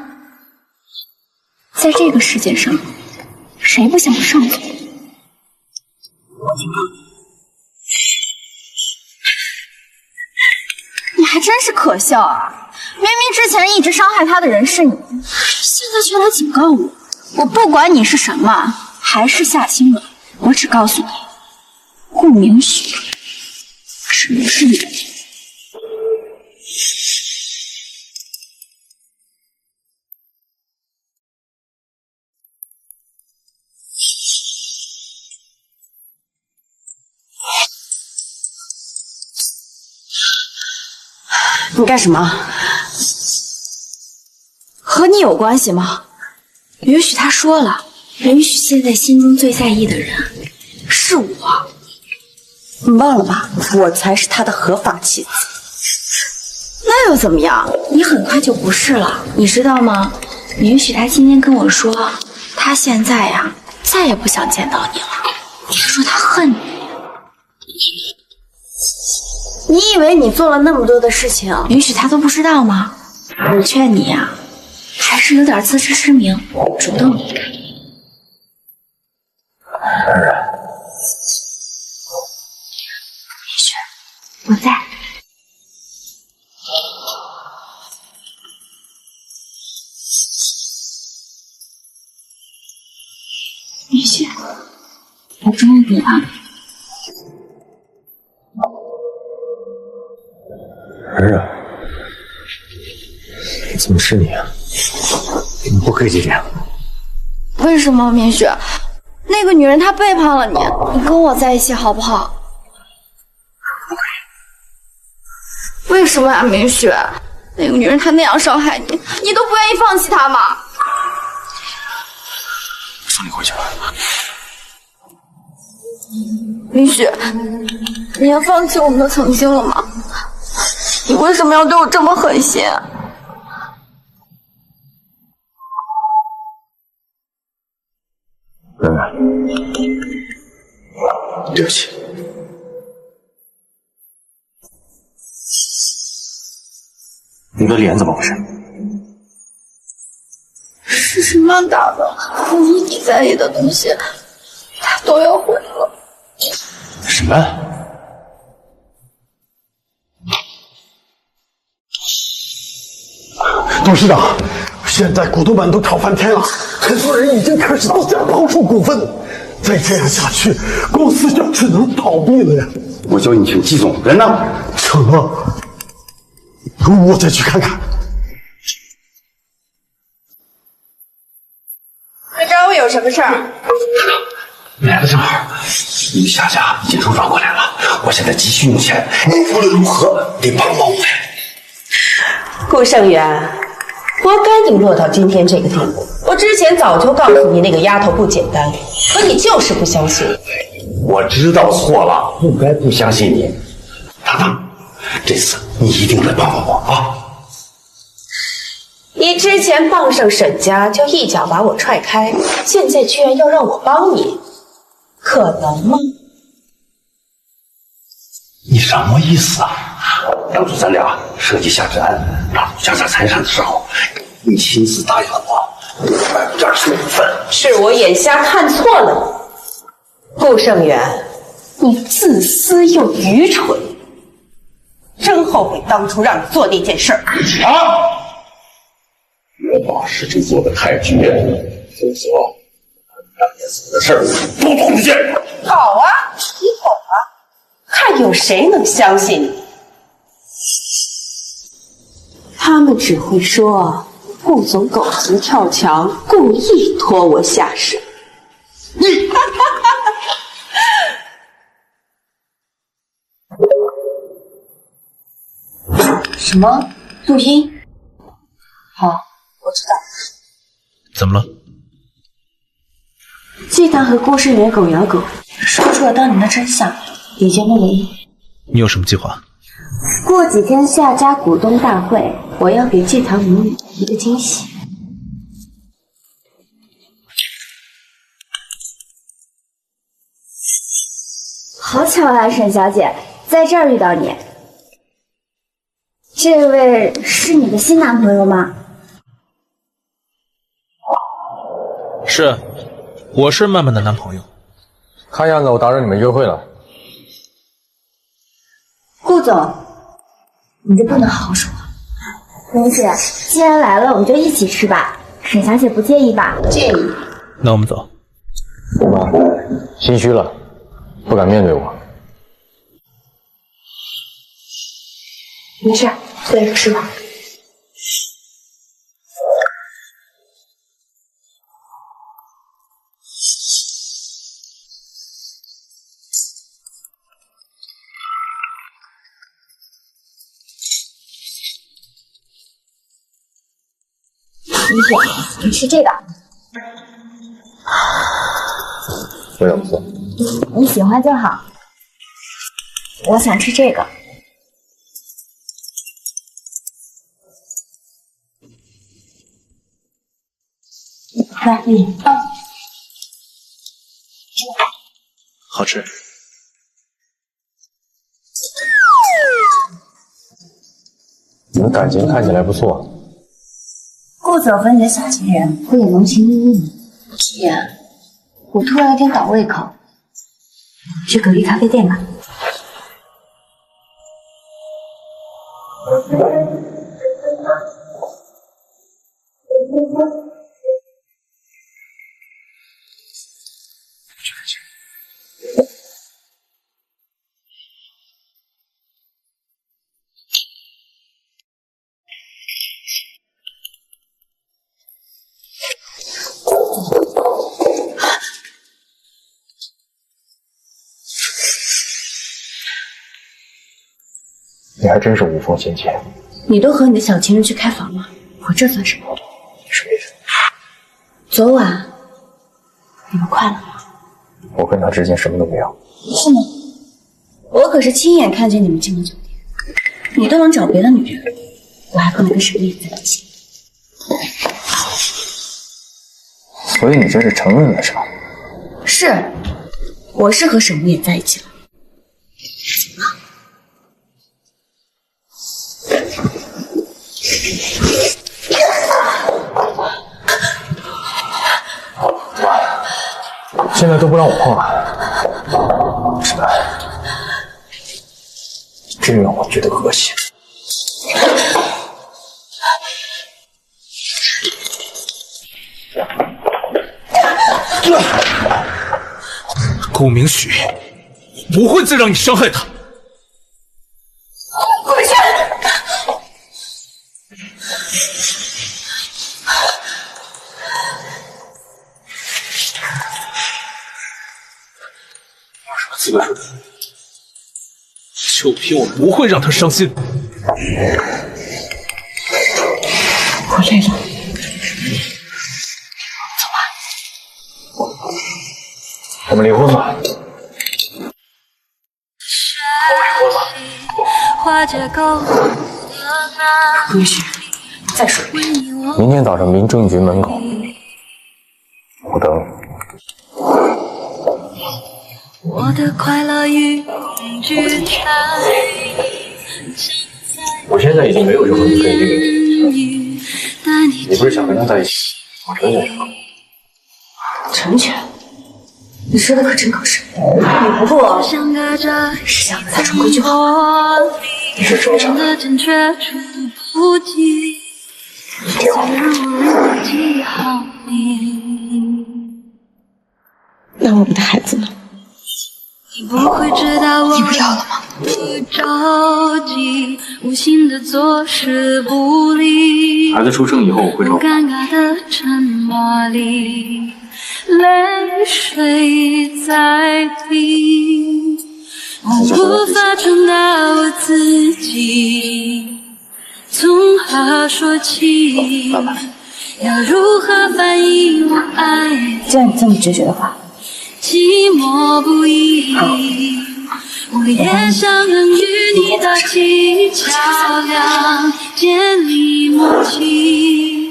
在这个世界上，谁不想上走？你还真是可笑啊！明明之前一直伤害他的人是你，现在却来警告我。我不管你是什么，还是夏清软，我只告诉你，顾明雪是不是你的？你干什么？和你有关系吗？允许他说了，允许现在心中最在意的人是我。你忘了吧？我才是他的合法妻子。那又怎么样？你很快就不是了，你知道吗？允许他今天跟我说，他现在呀再也不想见到你了。他说他恨你。你以为你做了那么多的事情，允许他都不知道吗？我劝你呀，还是有点自知之明，主动离开。冉冉，雪，我在。雨雪，我终于回来了。冉冉，怎么是你啊？你不客气点。为什么，明雪？那个女人她背叛了你，你跟我在一起好不好？为什么呀，明雪？那个女人她那样伤害你，你都不愿意放弃她吗？送你回去吧。明雪，你要放弃我们的曾经了吗？你为什么要对我这么狠心？冉冉，对不起。你的脸怎么回事？是什么打的？我说你在意的东西，他都要毁了。什么？董事长，现在股东们都吵翻天了，很多人已经开始都想抛售股份，再这样下去，公司就只能倒闭了呀！我叫你请季总，人呢？请了，我再去看看。找我有什么事儿？来的正好，你们夏家已经周转过来了，我现在急需用钱，你无论如何得帮帮我呀！顾胜元，活该你落到今天这个地步。我之前早就告诉你那个丫头不简单，可你就是不相信。我知道错了，不该不相信你。糖糖，这次你一定得帮帮我啊！你之前傍上沈家就一脚把我踹开，现在居然要让我帮你，可能吗？你什么意思啊？当初咱俩设计下这案让陆家财产的时候，你亲自答应了我25%的股份。是我眼瞎看错了你，顾胜元，你自私又愚蠢，真后悔当初让你做那件事儿。啊！别把事情做得太绝，否则让你死的事儿都听不见。好啊，你懂啊，看有谁能相信你。他们只会说顾总狗急跳墙，故意拖我下水。你，什么录音？好，我知道。怎么了？季檀和顾胜元狗咬狗，说出了当年的真相，已经录了音。你有什么计划？过几天夏家股东大会，我要给季檀母女一个惊喜。好巧啊，沈小姐，在这儿遇到你。这位是你的新男朋友吗？是，我是曼曼的男朋友。看样子我打扰你们约会了。顾总，你就不能好好说话？林姐，既然来了，我们就一起吃吧。沈小姐不介意吧？介意。那我们走。妈，心虚了，不敢面对我。没事，坐着吃吧。你吃这个，味道不错。你喜欢就好。我想吃这个。来，好吃。你们感情看起来不错。顾总和你的小情人会有浓情蜜意吗？姐，我突然有点倒胃口，去隔壁咖啡店吧。你还真是无缝衔接。你都和你的小情人去开房了，我这算什么？什么意思？昨晚你们快乐吗？我跟他之间什么都没有。是吗？我可是亲眼看见你们进了酒店，你都能找别的女人，我还不能跟沈丽在一起。所以你这是承认了是吧？是，我是和沈木也在一起了。现在都不让我碰了，是吧？真让我觉得恶心。顾明许，我不会再让你伤害他。滚去！就凭我不会让他伤心。我累了，我们离婚吧。顾明轩，再说一遍。明天早上民政局门口，我等你。我的快乐与恐惧在。我现在已经没有任何可以利用你。你不是想跟他在一起，我成全什么？成全？你说的可真够深。你不过是想和他重归就好。你是这么想的？挺好。那我们的孩子呢？你不要了吗？孩子出生以后我会照顾。泪水在滴，我无法传达我自己，从何说起？要如何翻译我爱？既然你这么决绝的话，寂寞不已。我也想能与你打起桥梁，建立默契，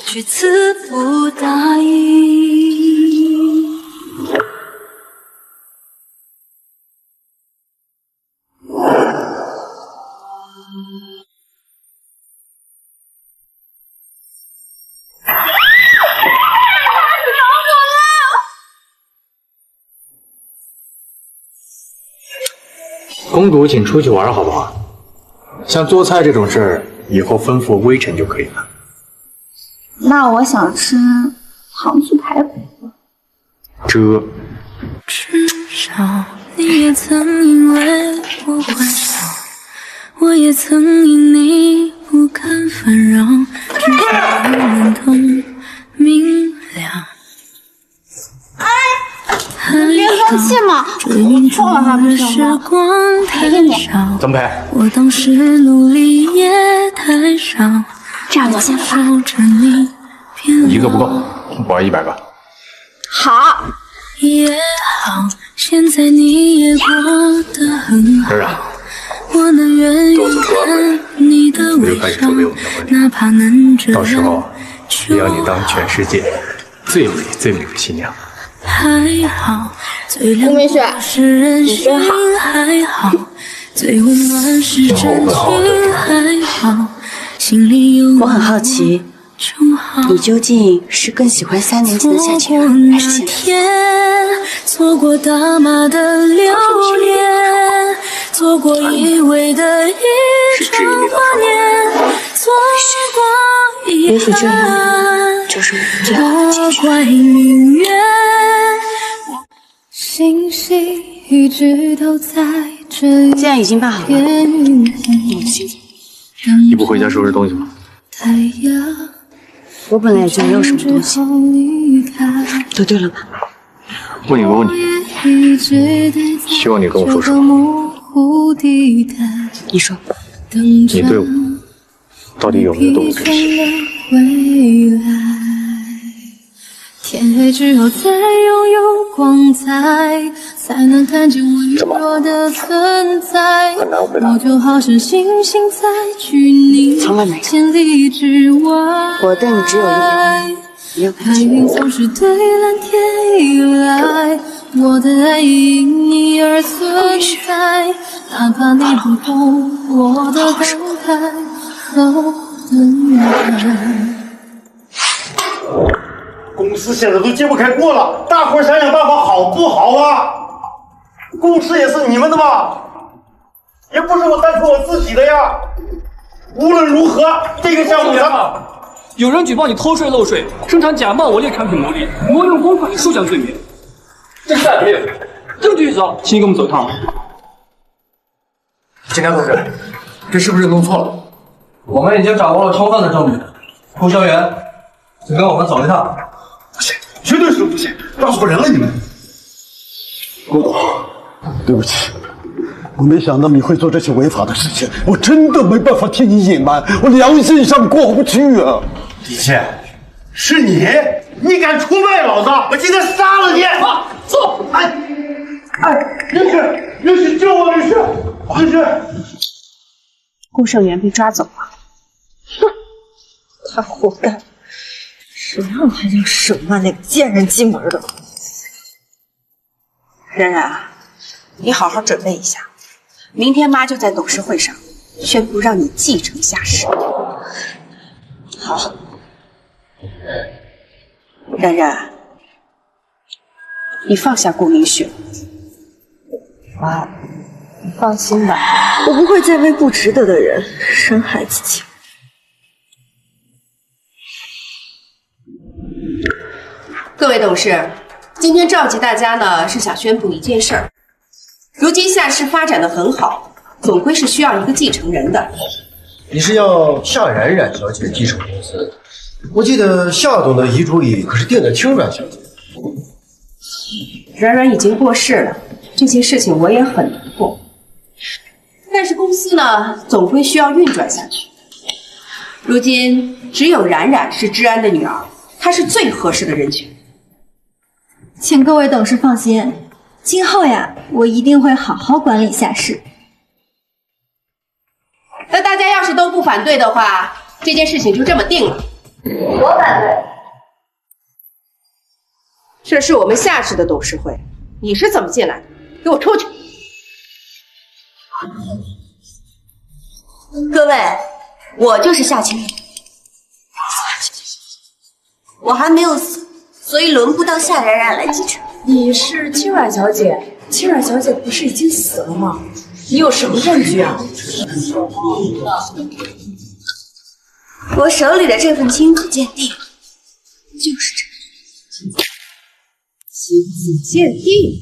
却词不达意。公主，请出去玩好不好？像做菜这种事儿，以后吩咐微臣就可以了。那我想吃糖醋排骨。这。至少你也曾因为我欢笑，我也曾因你不堪烦扰，至少我们都明了。别生气嘛，我错了还不行吗？陪着你。怎么赔？我当时努力也太少，这样就先发着你。一个不够，我要100个。好。也好，现在你也过得很好。我能远远看你的微笑，哪怕能这样。到时候也要你当全世界最美最美的新娘。还好，最亮的是人心，还好，最温暖是真情，还好，心里有我很好奇，你究竟是更喜欢3年前的夏晴儿，还是现在？错过大马的留恋，错过依偎的一场华年，错过遗憾。也许这样就是我们最好的结局。怪命运。星星一直都在这。既然已经办好了，我就先走。你不回家收拾东西吗？我本来也就没有什么东西。都丢了吧。问你个问题，希望你跟我说实话。你说。你对我到底有没有多么珍惜？天黑之后再拥有光彩，才能看见我弱的存在。我就好像星星在距你千里之外。我对你只有一个白云总是对蓝天依赖，我的爱因你而存在，哪怕你不懂我的感慨和等待。公司现在都揭不开锅了，大伙想想办法好不好啊？公司也是你们的吧？也不是我单纯我自己的呀。无论如何，这个项目上有人举报你偷税漏税，生产假冒伪劣产品牟利，挪用公款数项罪名，这是代理，证据一走，请你跟我们走一趟。警察同志，这是不是弄错了？我们已经掌握了充分的证据，顾校园，请跟我们走一趟。不行，绝对是不行，抓错人了你们。顾总，对不起，我没想到你会做这些违法的事情，我真的没办法替你隐瞒，我良心上过不去啊！李现，是你，你敢出卖老子，我今天杀了你！走！律师救我！律师！顾胜元被抓走了。哼，他活该！谁让他让沈曼那个贱人进门的？冉冉，你好好准备一下，明天妈就在董事会上宣布让你继承夏氏。好，冉冉，你放下顾明雪。妈，你放心吧，我不会再为不值得的人伤害自己。各位董事，今天召集大家呢，是想宣布一件事儿。如今夏氏发展的很好，总归是需要一个继承人的。你是要夏冉冉小姐继承公司？我记得夏总的遗嘱里可是定的清冉小姐。冉冉已经过世了，这件事情我也很难过。但是公司呢，总归需要运转下去。如今只有冉冉是知安的女儿，她是最合适的人选。请各位董事放心，今后呀，我一定会好好管理夏氏。那大家要是都不反对的话，这件事情就这么定了。我反对。这是我们夏氏的董事会，你是怎么进来的？给我出去！各位，我就是夏青云，我还没有死，所以轮不到夏冉冉来继承。你是青冉小姐，青冉小姐不是已经死了吗？你有什么证据啊？我手里的这份亲子鉴定就是证据。亲子鉴定？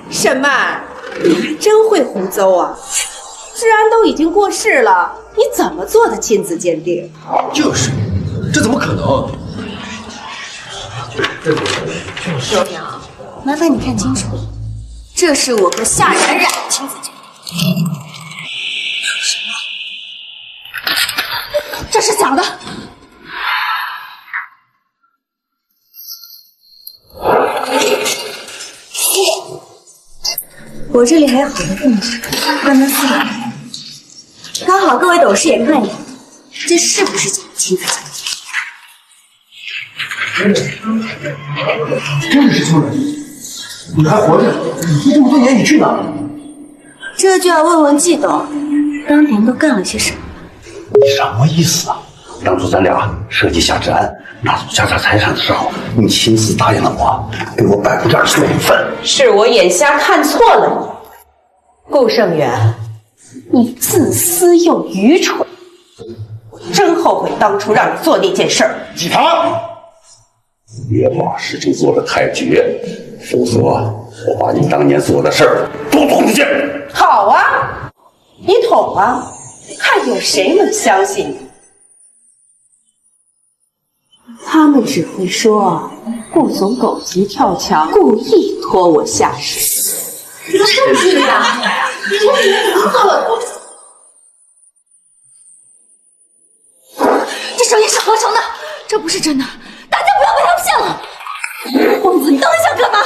沈曼，你还真会胡诌啊！治安都已经过世了，你怎么做的亲子鉴定？就是，这怎么可能？刘娘，麻烦你看清楚，这是我和夏冉冉的亲子鉴定。什么？这是假的！我这里还有好多证据，慢慢思考。刚好各位董事也看一看，这是不是假的亲子鉴定？真的是亲人，你还活着？你这么多年你去哪儿了？这就要问问季董，当年都干了些什么？你什么意思啊？当初咱俩设计夏治安拿走家产财产的时候，你亲自答应了我，给我2%分。是我眼瞎看错了你，顾胜元，你自私又愚蠢，我真后悔当初让你做那件事儿。季唐，别把事情做得太绝，否则我把你当年做的事儿都捅出去。好啊，你捅啊，看有谁能相信你。他们只会说顾总狗急跳墙，故意拖我下水。有证据呀！你这人怎么做了？这手也是合成的，这不是真的，大家不要被他骗了。公子，你到底想干嘛？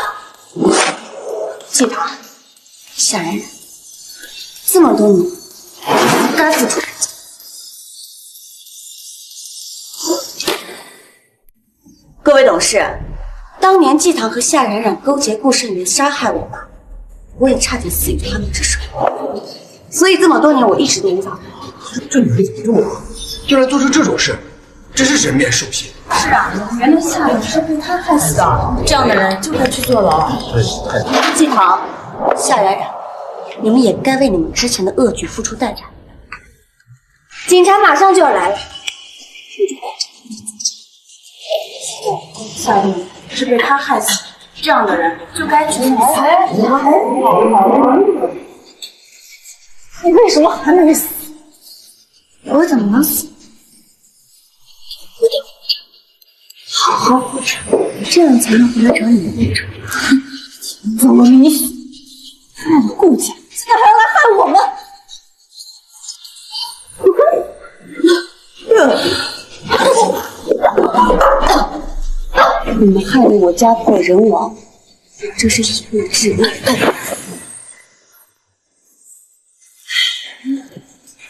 季唐，夏冉冉，这么多年，该付出代价。各位董事，当年季唐和夏冉冉勾结顾胜元杀害我爸，我也差点死于他们之手，所以这么多年我一直都无法放弃。这女人怎么这么恶，竟然做出这种事，真是人面兽心。是啊，原来夏冉是被他害死的，这样的人就该去坐牢。季唐、夏冉冉，你们也该为你们之前的恶举付出代价。警察马上就要来了。夏冉是被他害死的，这样的人就该去死。你为什么还没死？我怎么能死？我得好好活着，这样才能回来找你们报仇。怎么你死？顾家，现在还要来害我们！你们害得我家破人亡，这是以物治物。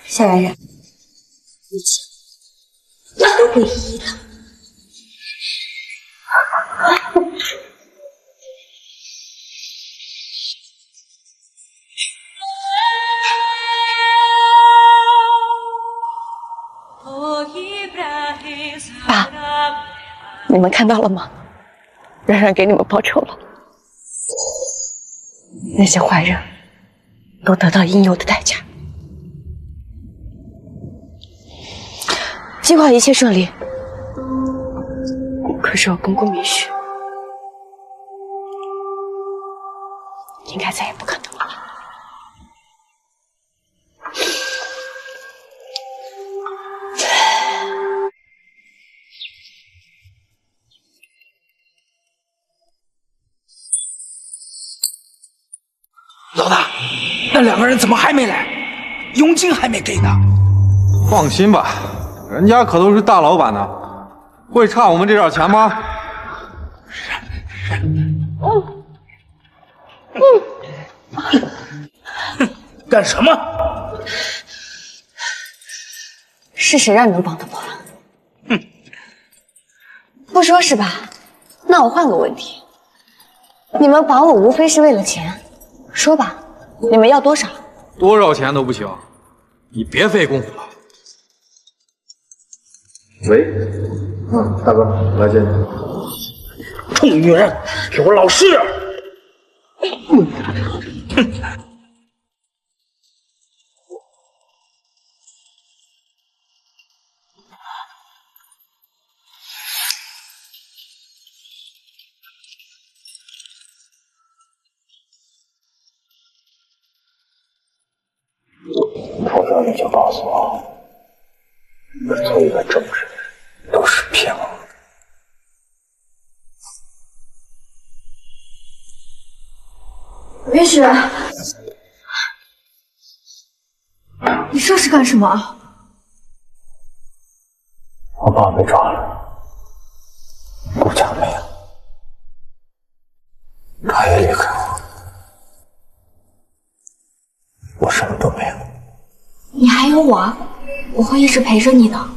夏冉冉，一切我都会一一的。爸，你们看到了吗？冉冉给你们报仇了，那些坏人都得到应有的代价。计划一切顺利，可是我公公明许应该再也不看到我了。老大，那2个人怎么还没来？佣金还没给呢。放心吧，人家可都是大老板呢，会差我们这点钱吗？干什么？是谁让你们帮他破案？不说是吧？那我换个问题，你们绑我无非是为了钱，说吧，你们要多少？多少钱都不行，你别费功夫了。喂，大哥，来接你。臭女人，给我老实点！从这你就告诉我，做一个正直人都是骗我的。云雪，你这是干什么？我爸被抓了，顾家没了，他也离开我，我什么都没有。你还有我，我会一直陪着你的。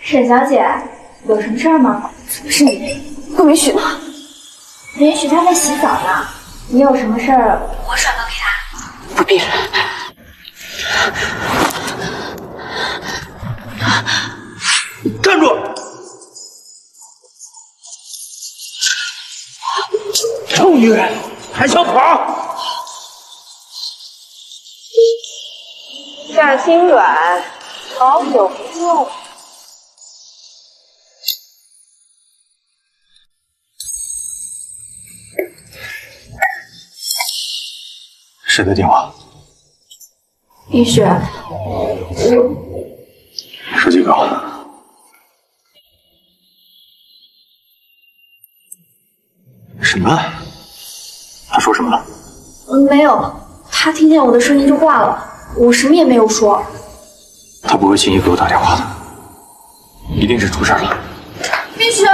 沈小姐，有什么事儿吗？怎么是你？顾明许呢？明许他在洗澡呢。你有什么事儿，我转告给他。不必了。站住！臭女人，还想跑？下心软，好久不用。谁的电话？明雪，手机给我。沈曼，他说什么了？没有，他听见我的声音就挂了，我什么也没有说。他不会轻易给我打电话的，一定是出事了。明雪。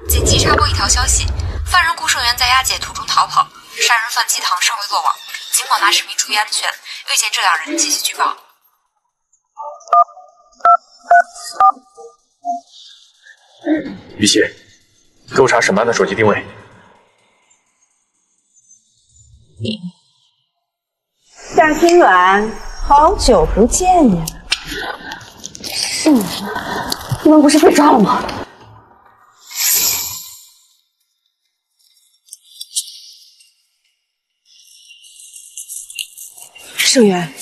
紧急插播一条消息：犯人顾胜元在押解途中逃跑，杀人犯季棠尚未落网。尽管拿视频注意安全，遇见这2人，积极举报。于西，给我查沈曼的手机定位。夏天软，好久不见呀！是你们，你们不是被抓了吗？盛元，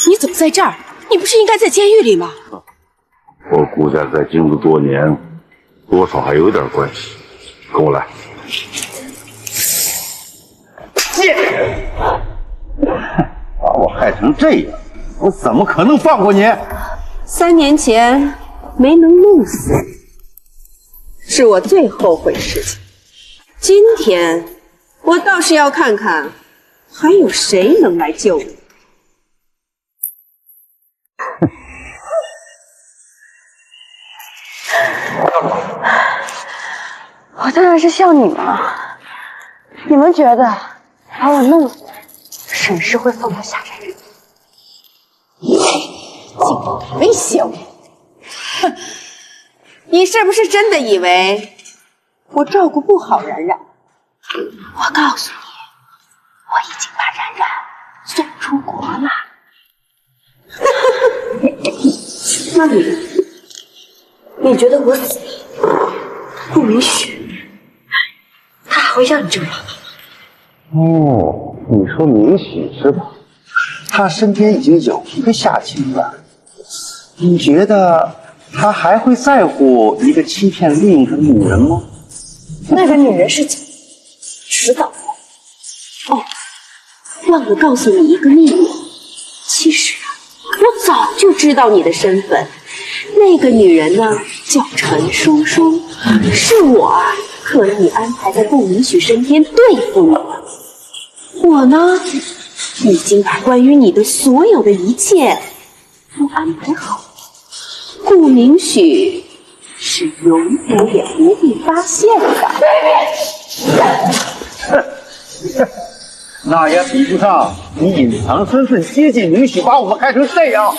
你怎么在这儿？你不是应该在监狱里吗？我顾家在京都多年，多少还有点关系。跟我来。把我害成这样，我怎么可能放过你？3年前没能弄死你，是我最后悔的事情。今天我倒是要看看，还有谁能来救你。我当然是笑你们了。你们觉得把我弄死，沈氏会放过夏冉冉？竟威胁我！哼，你是不是真的以为我照顾不好冉冉？我告诉你，我已经把冉冉送出国了。那你觉得我死了，顾明许他还会让你这么麻烦吗？哦，你说明喜是吧？他身边已经有一个夏晴了，你觉得他还会在乎一个欺骗另一个女人吗？那个女人是迟早的。哦，忘了告诉你一个秘密，其实啊，我早就知道你的身份。那个女人呢，叫陈双双，是我啊刻意安排在顾明许身边对付你的。我呢，已经把关于你的所有的一切都安排好了。顾明许是永远也不会发现的。那也比不上你隐藏身份接近明许，把我们害成这样。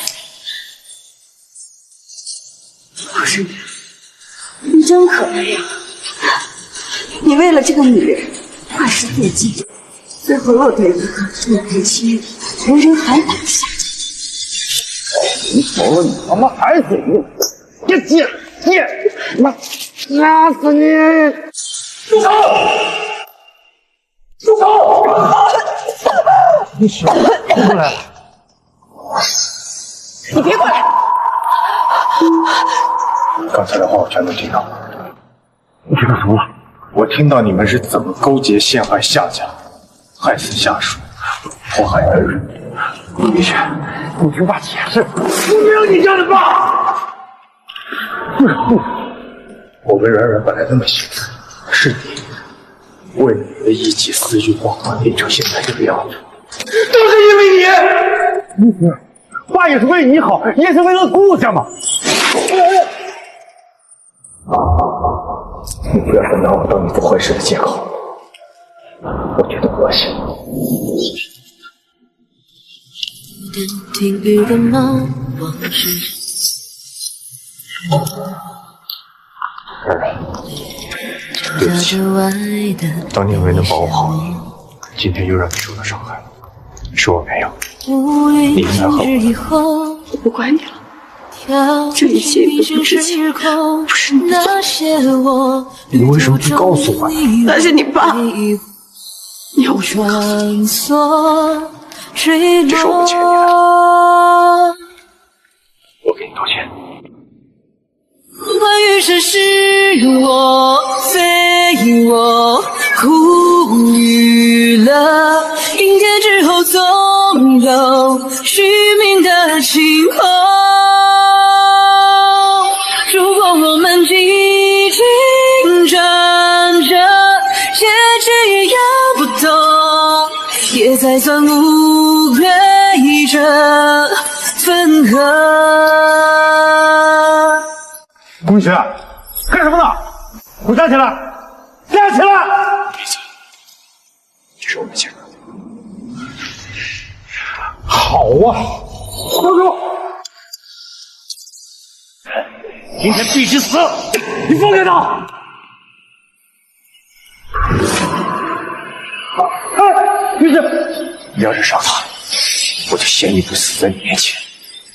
不是你真可悲啊！你为了这个女人坏事做尽，最后落得一个众人欺辱、人人喊打的下场。你走了，你他妈还嘴硬！接！妈，杀死你！住手！住手！你什么过来了？你别过来！刚才的话我全都听到了。你听到什么了？我听到你们是怎么勾结陷害夏家，害死下属，迫害儿人。明雪，你听爸解释，没有你这样的爸。我跟冉冉本来那么幸福，是你为了你的一己私欲谎话变成现在这个样子，都是因为你。明雪，爸也是为你好，也是为了顾家嘛。你不要再拿我当你做坏事的借口，我觉得恶心。听雨的梦，往事。冉冉，对不起，当年没能保护好你，今天又让你受到伤害了，是我没有。你应该恨我。我不管你了。这一切都不值钱，不是你的错。你为什么不告诉我呢？那是你爸，你要我去告诉你？这是我们欠你的，我给你道歉。关于这是我非我，苦与乐，阴天之后总有虚名的晴空。如果我们几经转折，结局一样不同，也在算无愧着分合。顾明雪，干什么呢？给我站起来！站起来！别走，这是我们欠的。好啊，放手！今天必须死！你放开他！哎，明雪，你要是杀他，我就嫌你不死在你面前。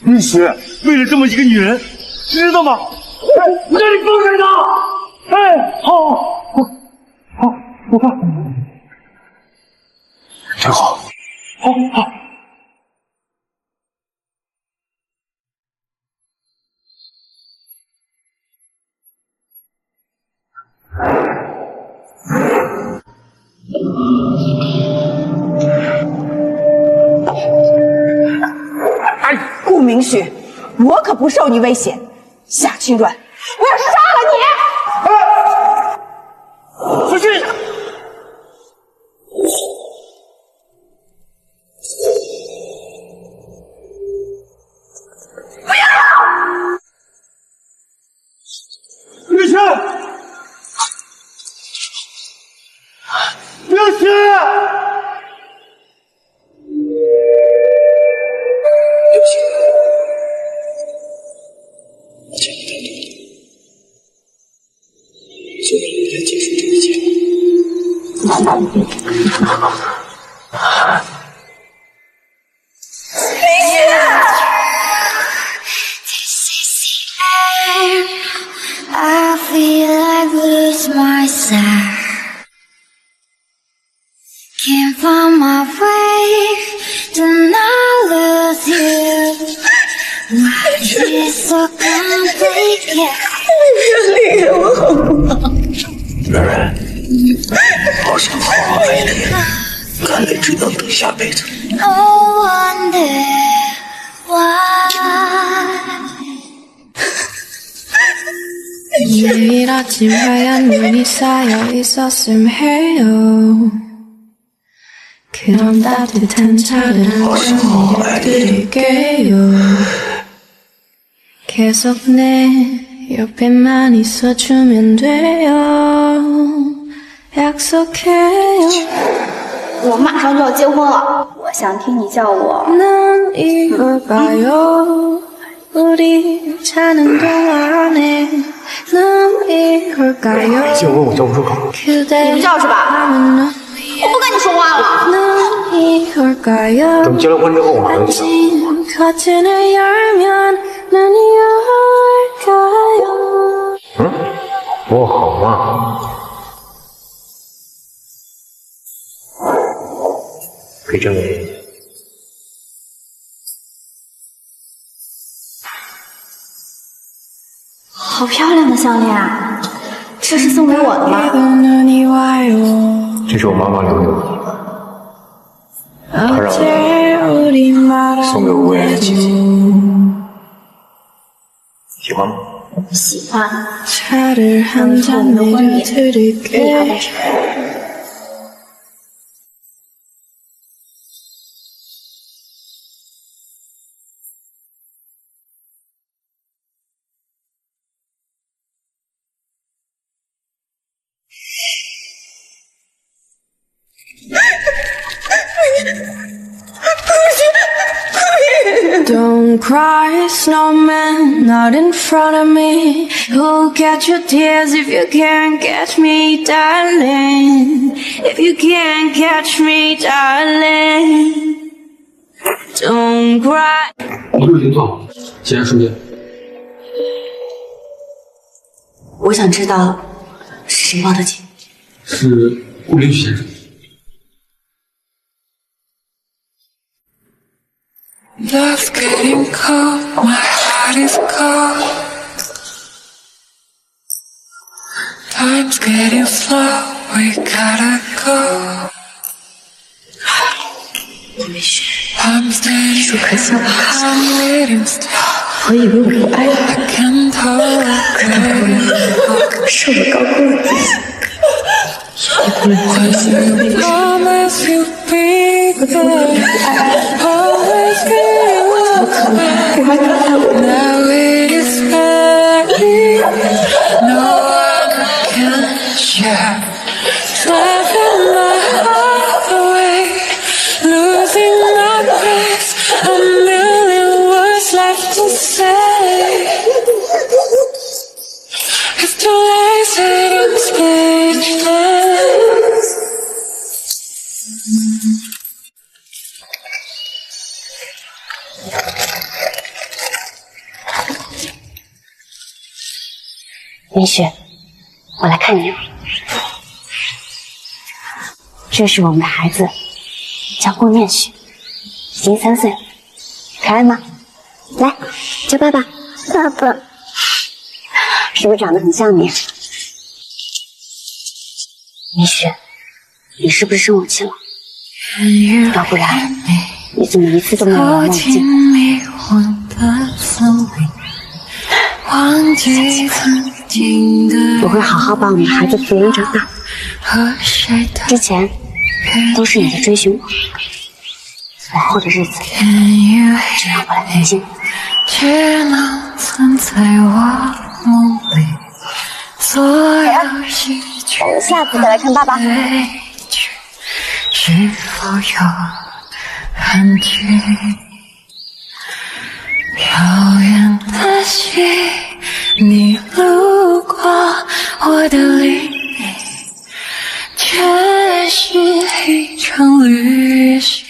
明雪，为了这么一个女人，知道吗？哎，我让你放开她！哎，好，我放。真好，好。顾明旭，我可不受你威胁，夏清软，我要杀了你！出去！不要！明轩，明轩！就让你来结束这一切。I feel like lose myself. Can't find my way to not lose you. Why is it so complicated? 原谅我好不好？软软，好想好好爱你，看来只能等下辈子。 Oh, wonder why. 매일 아침 하얀 눈이 쌓여 있었음 해요. 그런 따뜻한 차를 드릴게요. 계속 내 옆에만 있어주면 돼요. 약속해요. 我马上就要结婚了，我想听你叫我。 난 이걸까요? 우리 자는 동안에 난 이걸까요? 已经问我叫不出口。你不叫是吧？我不跟你说话了。 난 이걸까요? 等结了婚之后，我马上就叫。 커튼을 열면 난 이걸까요? 我好吗？可以证明。 好漂亮的项链啊！这是送给我的吗？这是我妈妈留给我的，她让我送给我未来的姐姐，喜欢吗？喜欢。 차를 한 잔 내려드릴게. Don't cry, snowman, not in front of me. Who'll catch your tears if you can't catch me, darling? If you can't catch me, darling. Don't cry. 一路已经做好了，显然瞬间。我想知道是谁报的警。是顾林先生。 Love's getting cold, my heart is cold. Time's getting slow, we gotta go. 没事， I'm standing 说可笑不可笑？ I'm waiting still. 我以为我不爱你， I can tolerate. 是我高估了自己。Promise you'll be there. Always be with me. Now it is ready. No one can share. Driving my heart away, losing my breath. A million words left to say. It's too late, sitting speechless. 明雪，我来看你了。这是我们的孩子，叫顾念雪，已经3岁了，可爱吗？来，叫爸爸，爸爸，是不是长得很像你？明雪，你是不是生我气了？要不然你怎么一次都没有让我进？我会好好把我们的孩子抚养长大。之前都是你在追寻我，往后的日子只让我来陪伴你。只能存在我梦里。我们下次再来看爸爸。是否有痕迹？遥远的心，你路过我的黎明，却是一场旅行。